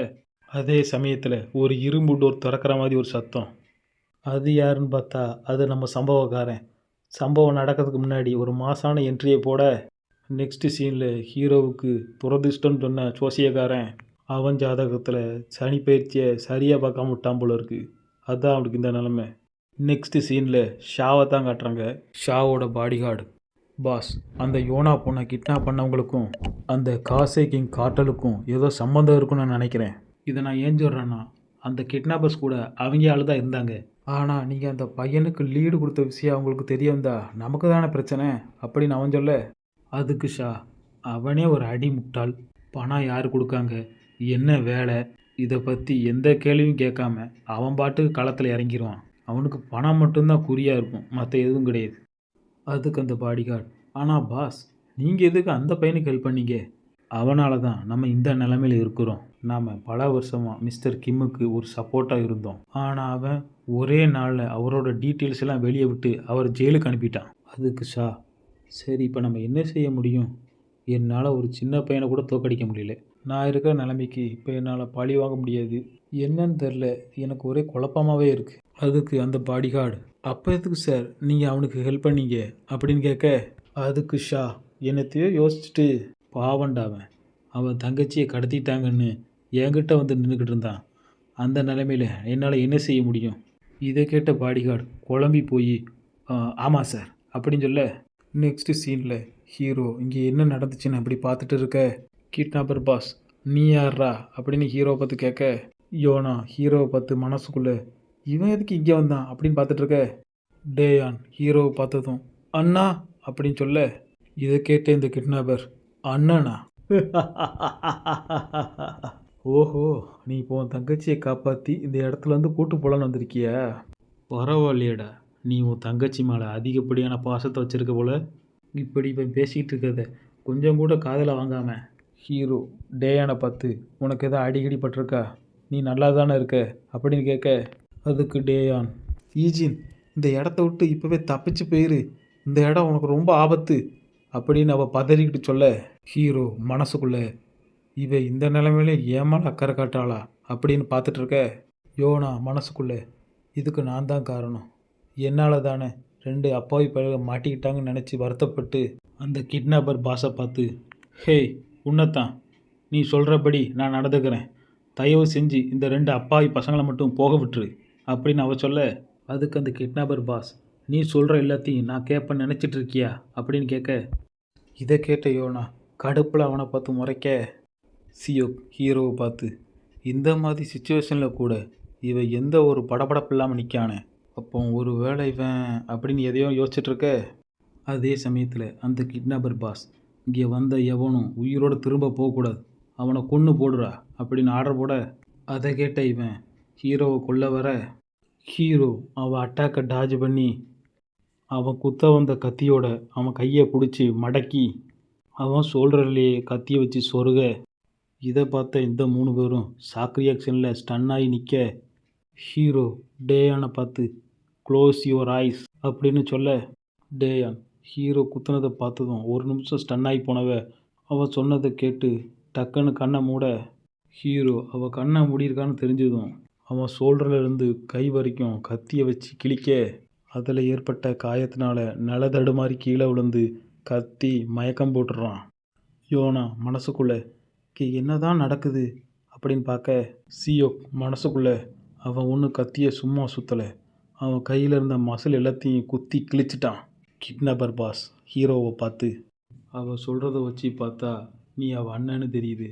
அதே சமயத்தில் ஒரு இரும்பு டோர் திறக்கிற மாதிரி ஒரு சத்தம். அது யாருன்னு பார்த்தா அது நம்ம சம்பவக்காரன். சம்பவம் நடக்கிறதுக்கு முன்னாடி ஒரு மாசான என்ட்ரியை போட, நெக்ஸ்ட் சீனில் ஹீரோவுக்கு துரதிர்ஷ்டம்னு சொன்ன ஜோசியக்காரன் அவன் ஜாதகத்தில் சனி பயிற்சியை சரியாக பார்க்காம விட்டான் போல இருக்கு. அதுதான் அவனுக்கு இந்த நிலமை. நெக்ஸ்ட் சீனில் ஷாவை தான் காட்டுறாங்க. ஷாவோட பாடிகார்டு பாஸ் அந்த யோனா பொண்ணை கிட்னாப் பண்ணவங்களுக்கும் அந்த காசே கிங் கார்ட்டலுக்கும் ஏதோ சம்மந்தம் இருக்குன்னு நான் நினைக்கிறேன். இதை நான் ஏன் சொல்கிறேன்னா, அந்த கிட்னாப்பர்ஸ் கூட அவங்க ஆள் தான் இருந்தாங்க. ஆனால் நீங்கள் அந்த பையனுக்கு லீடு கொடுத்த விஷயம் அவங்களுக்கு தெரிய வந்தா நமக்கு தானே பிரச்சனை அப்படின்னு அவன் சொல்ல, அதுக்கு ஷா அவனே ஒரு அடி முட்டாள். பணம் யார் கொடுக்காங்க, என்ன வேலை, இதை பற்றி எந்த கேள்வியும் கேட்காம அவன் பாட்டுக்கு களத்தில் இறங்கிடுவான். அவனுக்கு பணம் மட்டும்தான் குறியாக இருக்கும், மற்ற எதுவும் கிடையாது. அதுக்கு அந்த பாடிகார்டு, ஆனால் பாஸ் நீங்கள் எதுக்கு அந்த பையனுக்கு ஹெல்ப் பண்ணீங்க? அவனால தான் நம்ம இந்த நிலமையில் இருக்கிறோம். நாம் பல வருஷமாக மிஸ்டர் கிம்முக்கு ஒரு சப்போர்ட்டாக இருந்தோம். ஆனால் அவன் ஒரே நாளில் அவரோட டீட்டெயில்ஸ் எல்லாம் வெளியே விட்டு அவர் ஜெயிலுக்கு அனுப்பிட்டான். அதுக்கு ஷா, சரி இப்போ நம்ம என்ன செய்ய முடியும்? என்னால் ஒரு சின்ன பையனை கூட தோக்கடிக்க முடியல. நான் இருக்கிற நிலைமைக்கு இப்போ என்னால் பழி வாங்க முடியாது. என்னன்னு தெரில, எனக்கு ஒரே குழப்பமாகவே இருக்குது. அதுக்கு அந்த பாடிகார்டு, அப்போ எதுக்கு சார் நீங்கள் அவனுக்கு ஹெல்ப் பண்ணீங்க அப்படின்னு கேட்க, அதுக்கு ஷா என்னத்தையோ யோசிச்சுட்டு, பாவண்டாவன் அவன் தங்கச்சியை கடத்திட்டாங்கன்னு என்கிட்ட வந்து நின்றுக்கிட்டு இருந்தான். அந்த நிலைமையில் என்னால் என்ன செய்ய முடியும்? இதை கேட்ட பாடிகார்டு குழம்பி போய், ஆமாம் சார் அப்படின்னு சொல்ல, நெக்ஸ்ட் சீனில் ஹீரோ இங்கே என்ன நடந்துச்சுன்னு அப்படி பார்த்துட்டு இருக்க, கிட்னாப்பர் பாஸ் நீ யாரா அப்படின்னு ஹீரோவை பார்த்து கேட்க, யோனா ஹீரோவை பார்த்து மனசுக்குள்ளே இவன் எதுக்கு இங்கே வந்தான் அப்படின்னு பார்த்துட்டு இருக்க, டேயான் ஹீரோவை பார்த்ததும் அண்ணா அப்படின்னு சொல்ல, இதை கேட்ட இந்த கிட்னாப்பர், அண்ணனா? ஓஹோ, நீ இப்போ உன் தங்கச்சியை காப்பாற்றி இந்த இடத்துல வந்து கூட்டு போலான்னு வந்திருக்கியா? பரவாயில்லையடா, நீ உன் தங்கச்சி மேலே அதிகப்படியான பாசத்தை வச்சுருக்க போல. இப்படி இப்போ பேசிக்கிட்டு இருக்கிறத கொஞ்சம் கூட காதில் வாங்காமல் ஹீரோ டேயானை பார்த்து, உனக்கு எதாவது அடிக்கடி பட்டிருக்கா? நீ நல்லா தானே இருக்க அப்படின்னு கேட்க, அதுக்கு டேயான், ஈஜின் இந்த இடத்த விட்டு இப்போவே தப்பிச்சு போயிரு, இந்த இடம் உனக்கு ரொம்ப ஆபத்து அப்படின்னு அவள் பதறிக்கிட்டு சொல்ல, ஹீரோ மனசுக்குள்ளே இவ இந்த நிலைமையில ஏமால் அக்கறை காட்டாளா அப்படின்னு பார்த்துட்ருக்க, யோனா மனசுக்குள்ளே இதுக்கு நான் தான் காரணம், என்னால் தானே 2 அப்பாவி பயல்க மாட்டிக்கிட்டாங்கன்னு நினச்சி வருத்தப்பட்டு அந்த கிட்னாப்பர் பாஸை பார்த்து, ஹேய் உன்னைத்தான், நீ சொல்கிறபடி நான் நடந்துக்கிறேன், தயவு செஞ்சு இந்த 2 அப்பாவி பசங்களை மட்டும் போக விட்டுரு அப்படின்னு அவ சொல்ல, அதுக்கு அந்த கிட்னாப்பர் பாஸ், நீ சொல்கிற எல்லாத்தையும் நான் கேட்பேன்னு நினச்சிட்டு இருக்கியா அப்படின்னு கேட்க, இதை கேட்ட யோனா கடுப்பில் அவனை பார்த்து முறைக்க, சியோக் ஹீரோவை பார்த்து, இந்த மாதிரி சுச்சுவேஷனில் கூட இவன் எந்த ஒரு படபடப்பு இல்லாமல் நிற்கானே, அப்போ ஒரு வேளை இவன் அப்படின்னு எதையோ யோசிச்சுட்ருக்க, அதே சமயத்தில் அந்த கிட்னாப்பர் பாஸ், இங்கே வந்த எவனும் உயிரோடு திரும்ப போகக்கூடாது, அவனை கொன்று போடுறா அப்படின்னு ஆர்டர் போட, அதை கேட்ட இவன் ஹீரோவை கொல்ல வர, ஹீரோ அவன் அட்டாக்கை டாஜ் பண்ணி அவன் குத்த வந்த கத்தியோட அவன் கையை பிடிச்சி மடக்கி அவன் ஷோல்டர்லேயே கத்தியை வச்சு சொருக, இதை பார்த்த இந்த 3 பேரும் ஷாக் ரியாக்ஷனில் ஸ்டன் ஆகி நிற்க, ஹீரோ டேயானை பார்த்து க்ளோஸ் யுவர் ஐஸ் அப்படின்னு சொல்ல, டேயான் ஹீரோ குத்துனதை பார்த்ததும் ஒரு நிமிஷம் ஸ்டன் ஆகி போனவ அவள் சொன்னதை கேட்டு டக்குன்னு கண்ணை மூட, ஹீரோ அவள் கண்ணை மூடியிருக்கான்னு தெரிஞ்சதும் அவன் ஷோல்டர்லேருந்து கை வரைக்கும் கத்தியை வச்சு கிழிக்க, அதில் ஏற்பட்ட காயத்தினால நிலதடு மாதிரி கீழே விழுந்து கத்தி மயக்கம் போட்டுடுறான். யோனா மனசுக்குள்ளே என்ன தான் நடக்குது அப்படின்னு பார்க்க, சியோக் மனசுக்குள்ளே அவன் ஒன்றும் கத்தியை சும்மா சுற்றலை, அவன் கையில் இருந்த மசில் எல்லாத்தையும் குத்தி கிழிச்சிட்டான். கிட்னாப்பர் பாஸ் ஹீரோவை பார்த்து, அவள் சொல்கிறத வச்சு பார்த்தா நீ அவள் அண்ணன்னு தெரியுது,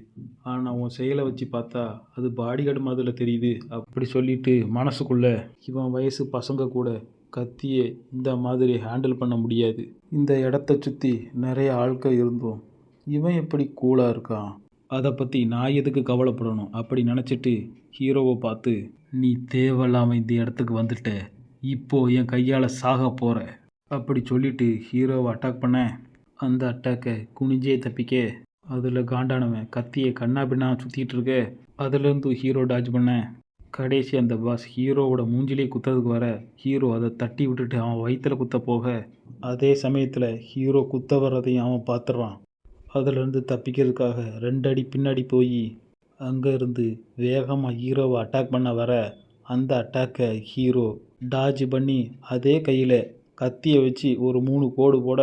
ஆனால் உன் செயலை வச்சு பார்த்தா அது பாடிகார்டு மாதிரில தெரியுது அப்படி சொல்லிட்டு மனசுக்குள்ளே, இவன் வயசு பசங்க கூட கத்தியை இந்த மாதிரி ஹேண்டில் பண்ண முடியாது, இந்த இடத்த சுற்றி நிறைய ஆட்கள் இருந்தோம், இவன் எப்படி கூலாக இருக்கான், அதை பற்றி நான் எதுக்கு கவலைப்படணும் அப்படி நினச்சிட்டு ஹீரோவை பார்த்து, நீ தேவையில்லாமல் இந்த இடத்துக்கு வந்துட்ட, இப்போது என் கையால் சாக போகிற அப்படி சொல்லிவிட்டு ஹீரோவை அட்டாக் பண்ண, அந்த அட்டாக்கை குனிஞ்சே தப்பிக்க, அதில் காண்டானவன் கத்தியை கண்ணா பின்னா சுற்றிட்டு இருக்க, அதுலேருந்து ஹீரோ டாஜ் பண்ண, கடைசி அந்த பாஸ் ஹீரோவோட மூஞ்சிலே குத்துறதுக்கு வர ஹீரோ அதை தட்டி விட்டுட்டு அவன் வயிற்றில் குத்த போக, அதே சமயத்தில் ஹீரோ குத்த வர்றதையும் அவன் பார்த்துடுறான். அதிலேருந்து தப்பிக்கிறதுக்காக 2 அடி பின்னாடி போய் அங்கே இருந்து வேகமாக ஹீரோவை அட்டாக் பண்ண வர அந்த அட்டாக்கை ஹீரோ டாஜ் பண்ணி அதே கையில் கத்தியை வச்சு ஒரு 3 கோடு போட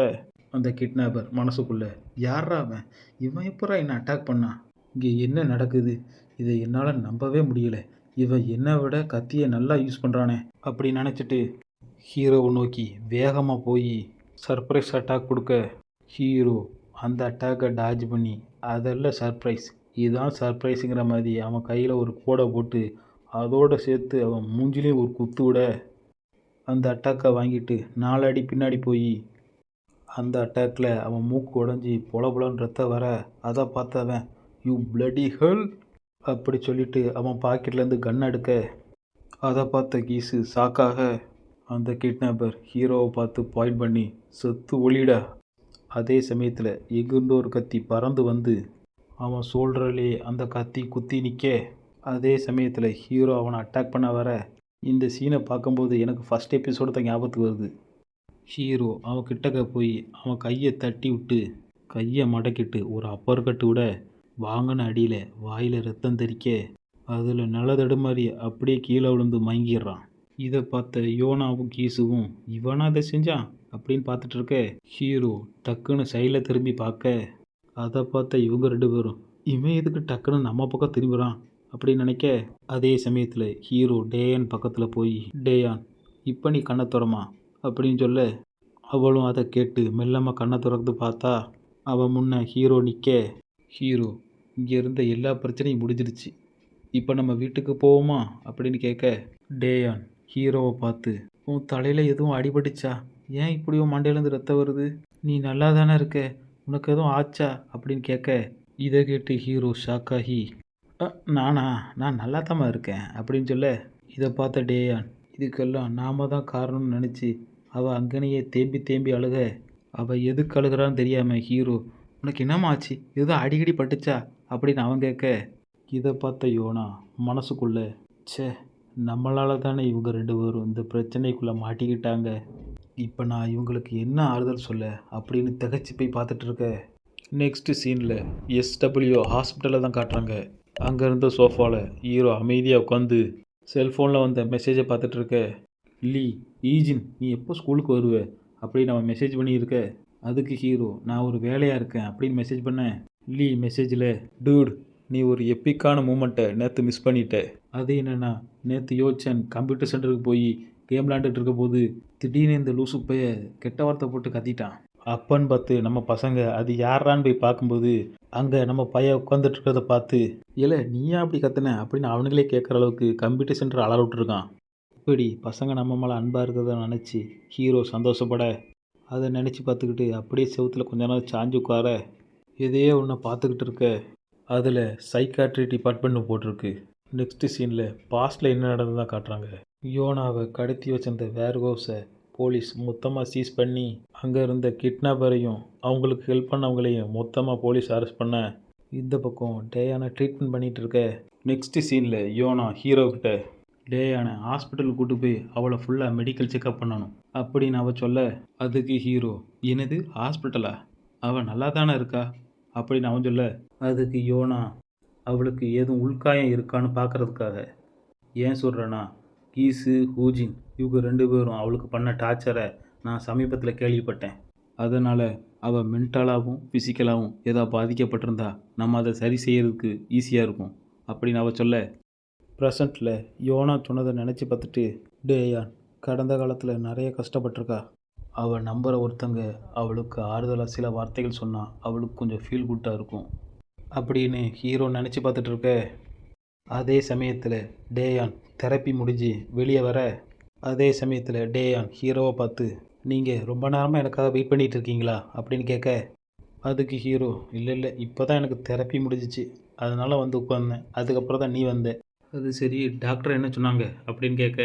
அந்த கிட்னாப்பர் மனசுக்குள்ளே யாரா அவன், இவன் எப்படா என்னை அட்டாக் பண்ணான், இங்கே என்ன நடக்குது, இதை என்னால் நம்பவே முடியல, இவன் என்னை விட கத்தியை நல்லா யூஸ் பண்ணுறானே அப்படி நினச்சிட்டு ஹீரோவை நோக்கி வேகமாக போய் சர்ப்ரைஸ் அட்டாக் கொடுக்க ஹீரோ அந்த அட்டாக்கை டாஜ் பண்ணி அதெல்லாம் சர்ப்ரைஸ், இதுதான் சர்ப்ரைஸுங்கிற மாதிரி அவன் கையில் ஒரு கோடை போட்டு அதோடு சேர்த்து அவன் மூஞ்சிலையும் ஒரு குத்து விட அந்த அட்டாக்கை வாங்கிட்டு 4 அடி பின்னாடி போய் அந்த அட்டாக்கில் அவன் மூக்கு உடஞ்சி பொலன்னு ரத்தம் வர அதை பார்த்தவன் யூ பிளடி ஹெல் அப்படி சொல்லிட்டு அவன் பாக்கெட்லேருந்து கன் எடுக்க அதை பார்த்த கீஸு ஷாக்காக அந்த கிட்னாப்பர் ஹீரோவை பார்த்து பாயிண்ட் பண்ணி செத்து ஒளிடா. அதே சமயத்தில் எங்கிருந்தோ ஒரு கத்தி பறந்து வந்து அவன் ஷோல்டர்லேயே அந்த கத்தி குத்தி நிற்க அதே சமயத்தில் ஹீரோ அவனை அட்டாக் பண்ண வர இந்த சீனை பார்க்கும்போது எனக்கு ஃபஸ்ட் எபிசோடு தான் ஞாபகத்துக்கு வருது. ஹீரோ அவன் கிட்டக்க போய் அவன் கையை தட்டி விட்டு கையை மடக்கிட்டு ஒரு அப்பர் கட்டு விட வாங்கின அடியில் வாயில் ரத்தம் தெறிக்க அதில் நிலதடுமாறி அப்படியே கீழே விழுந்து மயங்கிடுறான். இதை பார்த்த யோனாவும் கீசுவும் இவனா அதை செஞ்சான் அப்படின்னு பார்த்துட்டு இருக்க ஹீரோ டக்குன்னு சைடில் திரும்பி பார்க்க அதை பார்த்த இவங்க 2 பேரும் இவன் எதுக்கு டக்குன்னு நம்ம பக்கம் திரும்புகிறான் அப்படின்னு நினைக்க அதே சமயத்தில் ஹீரோ டேயான் பக்கத்தில் போய் டேயான் இப்போ நீ கண்ணை திறமா அப்படின்னு சொல்ல அவளும் அதை கேட்டு மெல்லமாக கண்ணை திறந்து பார்த்தா அவன் முன்ன ஹீரோ நிற்க ஹீரோ இங்கே இருந்த எல்லா பிரச்சனையும் முடிஞ்சிடுச்சு, இப்போ நம்ம வீட்டுக்கு போவோமா அப்படின்னு கேட்க டேயான் ஹீரோவை பார்த்து உன் தலையில் எதுவும் அடிபட்டுச்சா, ஏன் இப்படி உன் மண்டையிலேருந்து ரத்தம் வருது, நீ நல்லா தானே இருக்க, உனக்கு எதுவும் ஆச்சா அப்படின்னு கேட்க இதை கேட்டு ஹீரோ ஷாக்காகி நான் நல்லா தாம்மா இருக்கேன் அப்படின்னு சொல்ல இதை பார்த்த டேயான் இதுக்கெல்லாம் நாம தான் காரணம்னு நினச்சி அவள் அங்கனையே தேம்பி அழுக அவள் எதுக்கு அழுகிறான்னு தெரியாமல் ஹீரோ உனக்கு என்னம்மா ஆச்சு, எதுவும் அடிக்கடி பட்டுச்சா அப்படின்னு அவன் கேட்க இதை பார்த்த யோனா மனசுக்குள்ளே ச்சே நம்மளால் தானே இவங்க 2 பேரும் இந்த பிரச்சனைக்குள்ளே மாட்டிக்கிட்டாங்க, இப்போ நான் இவங்களுக்கு என்ன ஆறுதல் சொல்ல அப்படின்னு திகைச்சு போய் பார்த்துட்டு இருக்க. நெக்ஸ்ட் சீனில் SW ஹாஸ்பிட்டலில் தான் காட்டுறாங்க. அங்கே இருந்த சோஃபாவில் ஹீரோ அமைதியாக உட்காந்து செல்ஃபோனில் வந்த மெசேஜை பார்த்துட்டு இருக்க. லீ ஈஜின் நீ எப்போ ஸ்கூலுக்கு வருவ அப்படின்னு அவன் மெசேஜ் பண்ணியிருக்க. அதுக்கு ஹீரோ நான் ஒரு வேலையாக இருக்கேன் அப்படின்னு மெசேஜ் பண்ணேன். லீ மெசேஜில் டூட் நீ ஒரு எப்பிக்கான மூமெண்ட்டை நேற்று மிஸ் பண்ணிட்ட, அது என்னென்னா நேற்று யோசன் கம்ப்யூட்டர் சென்டருக்கு போய் கேம் விளாண்டுட்டு இருக்க போது திடீர்னு இந்த லூசு பைய கெட்ட வார்த்தை போட்டு கத்திட்டான். அப்பன்னு பார்த்து நம்ம பசங்க அது யாரான்னு போய் பார்க்கும்போது அங்கே நம்ம பையன் உட்காந்துட்டு இருக்கிறத பார்த்து இல்லை நீயா அப்படி கத்துன அப்படின்னு அவனுங்களே கேட்குற அளவுக்கு கம்ப்யூட்டர் சென்டர் அலற விட்டுருக்கான். இப்படி பசங்க நம்ம மேலே அன்பாக இருக்கிறத நினச்சி ஹீரோ சந்தோஷப்பட அதை நினச்சி பார்த்துக்கிட்டு அப்படியே செவுத்தில் கொஞ்ச நாள் சாஞ்சு உட்கார எதையோ ஒன்று பார்த்துக்கிட்டு இருக்க. அதில் சைக்காட்ரி டிபார்ட்மெண்ட்னு போட்டிருக்கு. நெக்ஸ்ட் சீனில் பாஸ்ட்டில் என்ன நடந்ததாக காட்டுறாங்க. யோனாவை கடத்தி வச்சிருந்த வேர்ஹவுஸை போலீஸ் மொத்தமாக சீஸ் பண்ணி அங்கே இருந்த கிட்னாப்பரையும் அவங்களுக்கு ஹெல்ப் பண்ணவங்களையும் மொத்தமாக போலீஸ் அரெஸ்ட் பண்ண இந்த பக்கம் டேயானை ட்ரீட்மெண்ட் பண்ணிகிட்டு இருக்க. நெக்ஸ்ட் சீனில் யோனா ஹீரோக்கிட்ட டேயானை ஹாஸ்பிட்டலுக்கு கூட்டு போய் அவளை ஃபுல்லாக மெடிக்கல் செக்அப் பண்ணணும் அப்படின்னு அவள் சொல்ல அதுக்கு ஹீரோ என்னது ஹாஸ்பிட்டலா, அவள் நல்லா தானே இருக்கா அப்படின்னு அவன் சொல்ல அதுக்கு யோனா அவளுக்கு ஏதும் உள்காயம் இருக்கான்னு பார்க்குறதுக்காக. ஏன் சொல்கிறேன்னா கீஸு ஹூஜின் இவங்க 2 பேரும் அவளுக்கு பண்ண டார்ச்சரை நான் சமீபத்தில் கேள்விப்பட்டேன், அதனால் அவள் மென்டலாகவும் ஃபிசிக்கலாகவும் ஏதாவது பாதிக்கப்பட்டிருந்தா நம்ம அதை சரி செய்கிறதுக்கு ஈஸியாக இருக்கும் அப்படின்னு அவள் சொல்ல ப்ரெசண்ட்டில் யோனா சொன்னதை நினச்சி பார்த்துட்டு டேயான் கடந்த காலத்தில் நிறைய கஷ்டப்பட்டிருக்கா, அவள் நம்புகிற ஒருத்தங்க அவளுக்கு ஆறுதலாக சில வார்த்தைகள் சொன்னால் அவளுக்கு கொஞ்சம் ஃபீல் குட்டாக இருக்கும் அப்படின்னு ஹீரோ நினச்சி பார்த்துட்டு இருக்க. அதே சமயத்தில் டேயான் தெரப்பி முடிஞ்சு வெளியே வர அதே சமயத்தில் டேயான் ஹீரோவை பார்த்து நீங்கள் ரொம்ப நேரமாக எனக்காக வெயிட் பண்ணிகிட்டு இருக்கீங்களா அப்படின்னு கேட்க அதுக்கு ஹீரோ இல்லை இப்போ தான் எனக்கு தெரப்பி முடிஞ்சிச்சு அதனால் வந்து உட்காந்தேன், அதுக்கப்புறம் தான் நீ வந்த, அது சரி டாக்டர் என்ன சொன்னாங்க அப்படின்னு கேட்க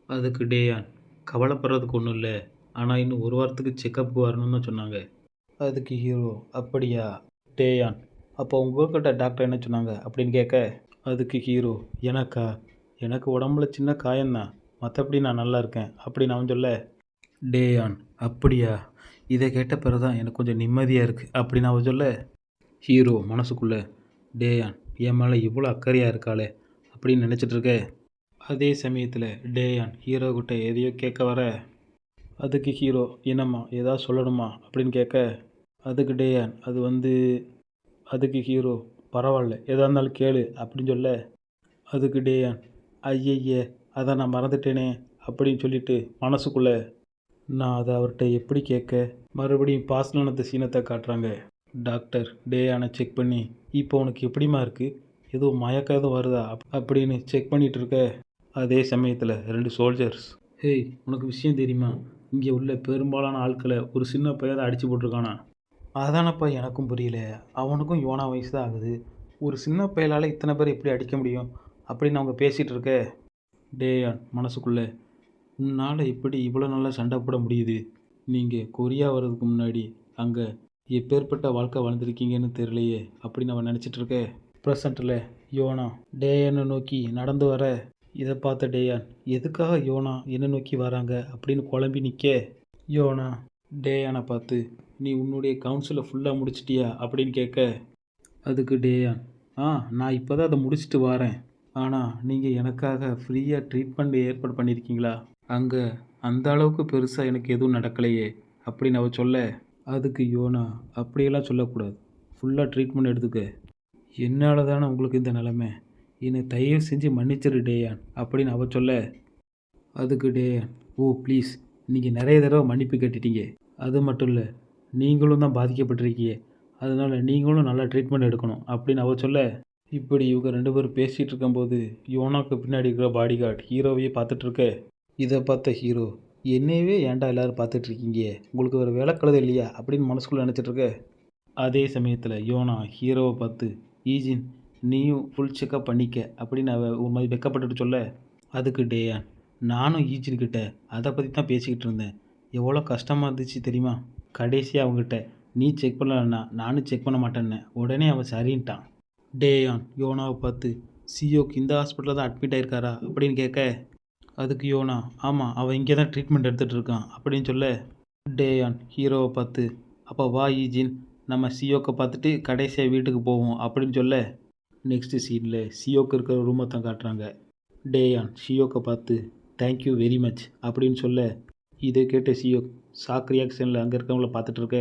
அதுக்கு டேயான் கவலைப்படுறதுக்கு ஒன்றும் இல்லை, ஆனால் இன்னும் 1 வாரத்துக்கு செக்கப்புக்கு வரணும்னு தான் சொன்னாங்க. அதுக்கு ஹீரோ அப்படியா டேயான் அப்போ உங்கள்கிட்ட டாக்டர் என்ன சொன்னாங்க அப்படின்னு கேட்க அதுக்கு ஹீரோ எனக்கு உடம்புல சின்ன காயம்தான், மற்றபடி நான் நல்லா இருக்கேன் அப்படின்னு அவன் சொல்ல டேயான் அப்படியா, இதை கேட்ட பிறகு தான் எனக்கு கொஞ்சம் நிம்மதியாக இருக்குது அப்படின்னு அவன் சொல்ல ஹீரோ மனசுக்குள்ளே டேயான் என் மேலே இவ்வளோ அக்கறையாக இருக்காளே அப்படின்னு நினச்சிட்டு இருக்க. அதே சமயத்தில் டேயான் ஹீரோ கிட்ட எதையோ கேட்க வர, அதுக்கு ஹீரோ என்னம்மா ஏதாவது சொல்லணுமா அப்படின்னு கேட்க, அதுக்கு டேயான் அதுக்கு ஹீரோ பரவாயில்ல எதாக இருந்தாலும் கேளு அப்படின்னு சொல்ல, அதுக்கு டேயான் ஐயையே அதை நான் மறந்துட்டேனே அப்படின்னு சொல்லிட்டு மனசுக்குள்ளே, நான் அதை அவர்கிட்ட எப்படி கேட்க. மறுபடியும் பாசனத்தை சீனத்தை காட்டுறாங்க. டாக்டர் டேயானை செக் பண்ணி, இப்போ உனக்கு எப்படிம்மா இருக்குது, எதுவும் மயக்கம் எதுவும் வருதா அப்படின்னு செக் பண்ணிகிட்டு இருக்க. அதே சமயத்தில் 2 சோல்ஜர்ஸ், ஹேய் உனக்கு விஷயம் தெரியுமா, இங்கே உள்ள பெரும்பாலான ஆட்களை ஒரு சின்ன பையன் தான் அடித்து போட்டிருக்கானா. அதானப்பா எனக்கும் புரியல, அவனுக்கும் யோனா வயசு தான் ஆகுது, ஒரு சின்ன பயலால் இத்தனை பேர் எப்படி அடிக்க முடியும் அப்படின்னு அவங்க பேசிகிட்டு இருக்க. டேயான் மனசுக்குள்ளே, உன்னால் எப்படி இவ்வளோ நல்லா சண்டை போட முடியுது, நீங்கள் கொரியா வர்றதுக்கு முன்னாடி அங்கே எப்பேற்பட்ட வாழ்க்கை வாழ்ந்துருக்கீங்கன்னு தெரியலையே அப்படின்னு அவன் நினச்சிட்டு இருக்க. ப்ரெசண்ட்டில் யோனா டேயானை நோக்கி நடந்து வர, இதை பார்த்த டேயான் எதுக்காக யோனா என்னை நோக்கி வராங்க அப்படின்னு குழம்பி நிற்க. யோனா டேயானை பார்த்து, நீ உன்னுடைய கவுன்சிலை ஃபுல்லாக முடிச்சிட்டியா அப்படின்னு கேட்க, அதுக்கு டேயான் நான் இப்போ தான் அதை முடிச்சுட்டு வரேன், ஆனால் நீங்கள் எனக்காக ஃப்ரீயாக ட்ரீட்மெண்ட் ஏற்பாடு பண்ணியிருக்கீங்களா, அங்கே அந்த அளவுக்கு பெருசாக எனக்கு எதுவும் நடக்கலையே அப்படின்னு அவ சொல்ல, அதுக்கு யோனா அப்படியெல்லாம் சொல்லக்கூடாது, ஃபுல்லாக ட்ரீட்மெண்ட் எடுத்துக்க, என்னால் தானே உங்களுக்கு இந்த நிலமை, என்னை தயவு செஞ்சு மன்னிச்சிரு டேயான் அப்படின்னு அவ சொல்ல, அதுக்கு டேயான் ஓ ப்ளீஸ், நீங்கள் நிறைய தடவை மன்னிப்பு கேட்டுட்டீங்க, அது மட்டும் இல்லை நீங்களும் தான் பாதிக்கப்பட்டிருக்கீங்க, அதனால் நீங்களும் நல்லா ட்ரீட்மெண்ட் எடுக்கணும் அப்படின்னு அவ சொல்ல, இப்படி இவங்க 2 பேரும் பேசிகிட்டு இருக்கும்போது யோனாக்கு பின்னாடி இருக்கிற பாடிகார்டு ஹீரோவையே பார்த்துட்ருக்க. இதை பார்த்த ஹீரோ, என்னையவே ஏன்டா எல்லோரும் பார்த்துட்ருக்கீங்க, உங்களுக்கு ஒரு வேலை கழுது இல்லையா அப்படின்னு மனசுக்குள்ளே நினச்சிட்ருக்க. அதே சமயத்தில் யோனா ஹீரோவை பார்த்து, ஈஜின் நீயும் ஃபுல் செக்கப் பண்ணிக்க அப்படின்னு அவ ஒரு மாதிரி வெக்கப்பட்டுட்டு சொல்ல, அதுக்கு டேயான் நானும் ஈஜின்கிட்ட அதை பற்றி தான் பேசிக்கிட்டு இருந்தேன், எவ்வளோ கஷ்டமாக இருந்துச்சு தெரியுமா, கடைசியாக அவங்ககிட்ட நீ செக் பண்ணலன்னா நானும் செக் பண்ண மாட்டேன்னு உடனே அவன் சரின்ட்டான். டேயான் யோனாவை பார்த்து, சியோக்கு இந்த ஹாஸ்பிட்டலில் தான் அட்மிட் ஆயிருக்காரா அப்படின்னு கேட்க, அதுக்கு யோனா ஆமாம் அவன் இங்கே தான் ட்ரீட்மெண்ட் எடுத்துகிட்டு இருக்கான் அப்படின்னு சொல்ல, டேயான் ஹீரோவை பார்த்து, அப்போ வா ஈஜின் நம்ம சியோக்கை பார்த்துட்டு கடைசியாக வீட்டுக்கு போவோம் அப்படின்னு சொல்ல, நெக்ஸ்ட்டு சீனில் சியோக்கு இருக்கிற ரூமை தான் காட்டுறாங்க. டேயான் சியோக்கை பார்த்து தேங்க்யூ வெரி மச் அப்படின்னு சொல்ல, இதை கேட்ட சியோக் ஷாக் ரியாக்ஷனில் அங்கே இருக்கவங்கள பார்த்துட்ருக்க.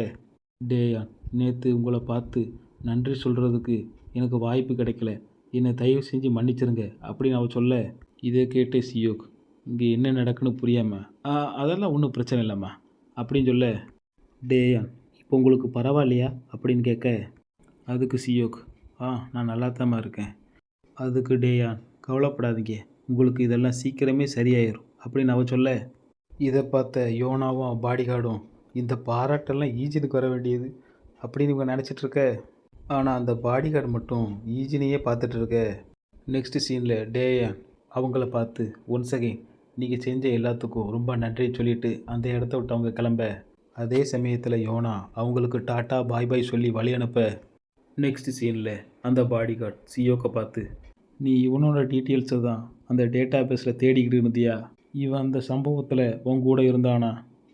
டேயான் நேற்று உங்களை பார்த்து நன்றி சொல்கிறதுக்கு எனக்கு வாய்ப்பு கிடைக்கல, என்னை தயவு செஞ்சு மன்னிச்சிருங்க அப்படின்னு அவ சொல்ல, இதை கேட்ட சியோக் இங்கே என்ன நடக்குன்னு புரியாமல் அதெல்லாம் ஒன்றும் பிரச்சனை இல்லைம்மா அப்படின்னு சொல்ல, டேயான் இப்போ உங்களுக்கு பரவாயில்லையா அப்படின்னு கேட்க, அதுக்கு சியோக் நான் நல்லா தாம்மா இருக்கேன். அதுக்கு டேயான் கவலைப்படாதீங்க, உங்களுக்கு இதெல்லாம் சீக்கிரமே சரியாயிரும் அப்படின்னு அவ சொல்ல, இதை பார்த்த யோனாவும் பாடிகார்டும் இந்த பாராட்டெல்லாம் ஈஜினுக்கு வர வேண்டியது அப்படின்னு இவங்க நினச்சிட்ருக்க. ஆனால் அந்த பாடிகார்டு மட்டும் ஈஜினையே பார்த்துட்டு இருக்க. நெக்ஸ்ட் சீனில் டேயான் அவங்கள பார்த்து ஒன்ஸ் அகைன் நீங்கள் செஞ்ச எல்லாத்துக்கும் ரொம்ப நன்றின்னு சொல்லிவிட்டு அந்த இடத்த விட்டு அவங்க கிளம்ப, அதே சமயத்தில் யோனா அவங்களுக்கு டாட்டா பாய் பாய் சொல்லி வழி அனுப்ப, நெக்ஸ்ட் சீனில் அந்த பாடிகார்டு சியோக்கை பார்த்து, நீ இவனோட டீட்டெயில்ஸை தான் அந்த டேட்டா பேஸில் தேடிக்கிட்டு இருந்தியா, இவன் அந்த சம்பவத்தில் உன் கூட இருந்தானா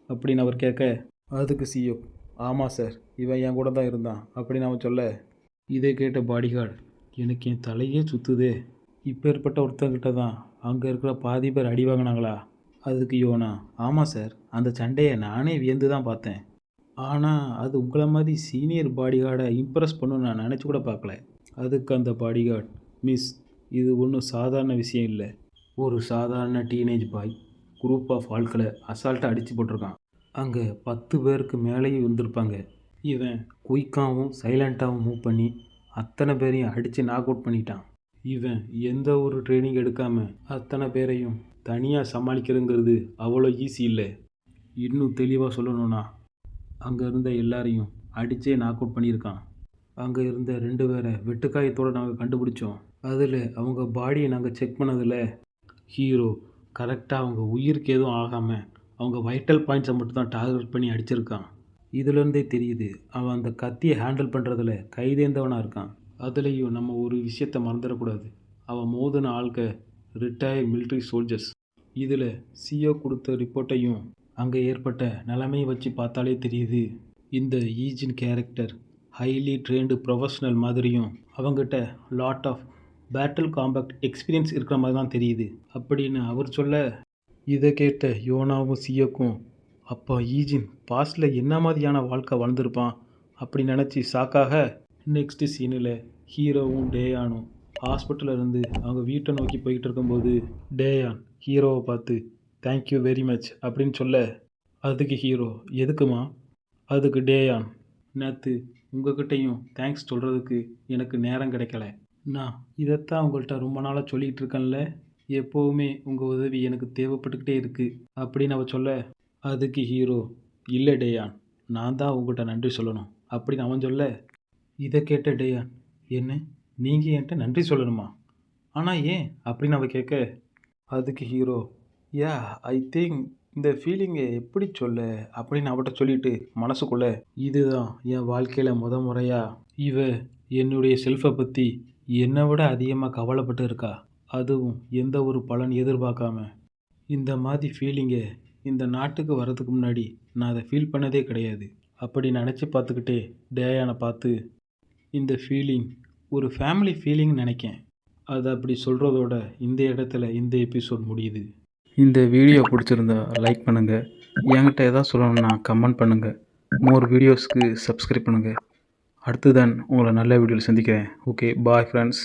அப்படின்னு அவர் கேட்க, அதுக்கு சியோ ஆமாம் சார் இவன் என் கூட தான் இருந்தான் அப்படின்னு அவன் சொல்ல, இதை கேட்ட பாடிகார்டு எனக்கு என் தலையே சுற்றுதே, இப்பேற்பட்ட ஒருத்தர்கிட்ட தான் அங்கே இருக்கிற பாதி பேர் அடி வாங்கினாங்களா. அதுக்கு யோனா ஆமாம் சார் அந்த சண்டையை நானே வியந்து தான் பார்த்தேன், ஆனால் அது உங்களை மாதிரி சீனியர் பாடிகார்டை இம்ப்ரெஸ் பண்ணணும்னு நான் நினச்சி கூட பார்க்கல. அதுக்கு அந்த பாடிகார்டு மிஸ் இது ஒன்றும் சாதாரண விஷயம் இல்லை, ஒரு சாதாரண டீனேஜ் பாய் குரூப் ஆஃப் ஆட்களை அசால்ட்டாக அடித்து போட்டிருக்கான், அங்கே 10 பேருக்கு மேலேயும் இருந்திருப்பாங்க, இவன் குயிக்காகவும் சைலண்ட்டாகவும் மூவ் பண்ணி அத்தனை பேரையும் அடித்து நாக் அவுட் பண்ணிட்டான், இவன் எந்த ஒரு ட்ரைனிங் எடுக்காமல் அத்தனை பேரையும் தனியாக சமாளிக்கிறதுங்கிறது அவ்வளோ ஈஸி இல்லை, இன்னும் தெளிவாக சொல்லணும்னா அங்கே இருந்த எல்லாரையும் அடித்தே நாக் அவுட் பண்ணியிருக்கான், அங்கே இருந்த 2 பேரை வெட்டுக்காயத்தோடு நாங்கள் கண்டுபிடிச்சோம், அதில் அவங்க பாடியை நாங்கள் செக் பண்ணதில் ஹீரோ கரெக்டாக அவங்க உயிருக்கு எதுவும் ஆகாமல் அவங்க வைட்டல் பாயிண்ட்ஸை மட்டும் தான் டார்கெட் பண்ணி அடிச்சிருக்கான், இதுலேருந்தே தெரியுது அவன் அந்த கத்தியை ஹேண்டில் பண்ணுறதுல கைதேர்ந்தவனாக இருக்கான். அதுலேயும் நம்ம ஒரு விஷயத்தை மறந்துடக்கூடாது, அவன் மோதின ஆள்க ரிட்டையர்ட் மிலிட்ரி சோல்ஜர்ஸ், இதில் சிஓ கொடுத்த ரிப்போர்ட்டையும் அங்கே ஏற்பட்ட நிலைமையை வச்சு பார்த்தாலே தெரியுது இந்த ஈஜின் கேரக்டர் ஹைலி ட்ரெயின்டு ப்ரொஃபஷ்னல் மாதிரியும் அவங்ககிட்ட lot of battle combat experience இருக்கிற மாதிரி தான் தெரியுது அப்படின்னு அவர் சொல்ல, இதை கேட்ட யோனாவும் சியோக்கும் அப்பா ஈஜின் பாஸ்டில் என்ன மாதிரியான வாழ்க்கை வாழ்ந்திருப்பான் அப்படி நினச்சி ஷாக்காக. நெக்ஸ்ட் சீனில் ஹீரோவும் டேயானும் ஹாஸ்பிட்டலில் இருந்து அவங்க வீட்டை நோக்கி போய்கிட்டு இருக்கும்போது டேயான் ஹீரோவை பார்த்து தேங்க்யூ வெரி மச் அப்படின்னு சொல்ல, அதுக்கு ஹீரோ எதுக்குமா? அதுக்கு டேயான், நேற்று உங்ககிட்டையும் தேங்க்ஸ் சொல்கிறதுக்கு எனக்கு நேரம் கிடைக்கல. நான் இதைத்தான் உங்கள்கிட்ட ரொம்ப நாளாக சொல்லிகிட்டு இருக்கேன்ல, எப்போவுமே உங்கள் உதவி எனக்கு தேவைப்பட்டுக்கிட்டே இருக்குது அப்படின்னு அவ சொல்ல, அதுக்கு ஹீரோ இல்லை டேயான், நான் தான் உங்கள்கிட்ட நன்றி சொல்லணும் அப்படின்னு அவன் சொல்ல, இதை கேட்ட டேயான், என்ன நீங்கள் என்கிட்ட நன்றி சொல்லணுமா? ஆனால் ஏன் அப்படின்னு அவ கேட்க, அதுக்கு ஹீரோ யா ஐ திங்க் இந்த ஃபீலிங்கை எப்படி சொல்ல அப்படின்னு அவட்ட சொல்லிட்டு மனசுக்குள்ளே, இதுதான் என் வாழ்க்கையில் முறையாக இவ என்னுடைய செல்ஃபை பற்றி என்னை விட அதிகமாக கவலைப்பட்டு இருக்கா, அதுவும் எந்த ஒரு பலன் எதிர்பார்க்காம. இந்த மாதிரி ஃபீலிங்கை இந்த நாட்டுக்கு வர்றதுக்கு முன்னாடி நான் அதை ஃபீல் பண்ணதே கிடையாது அப்படி நினச்சி பார்த்துக்கிட்டே டேயானை பார்த்து, இந்த ஃபீலிங் ஒரு ஃபேமிலி ஃபீலிங் நினைக்கேன். அதை அப்படி சொல்கிறதோட இந்த இடத்துல இந்த எபிசோட் முடியுது. இந்த வீடியோ பிடிச்சிருந்தா லைக் பண்ணுங்கள், என்கிட்ட எதாவது சொல்லணும்னா கமெண்ட் பண்ணுங்கள், மோர் வீடியோஸ்க்கு சப்ஸ்கிரைப் பண்ணுங்கள். அடுத்து தான் உங்களை நல்ல வீடியோவில் சந்திக்கிறேன். Okay bye friends.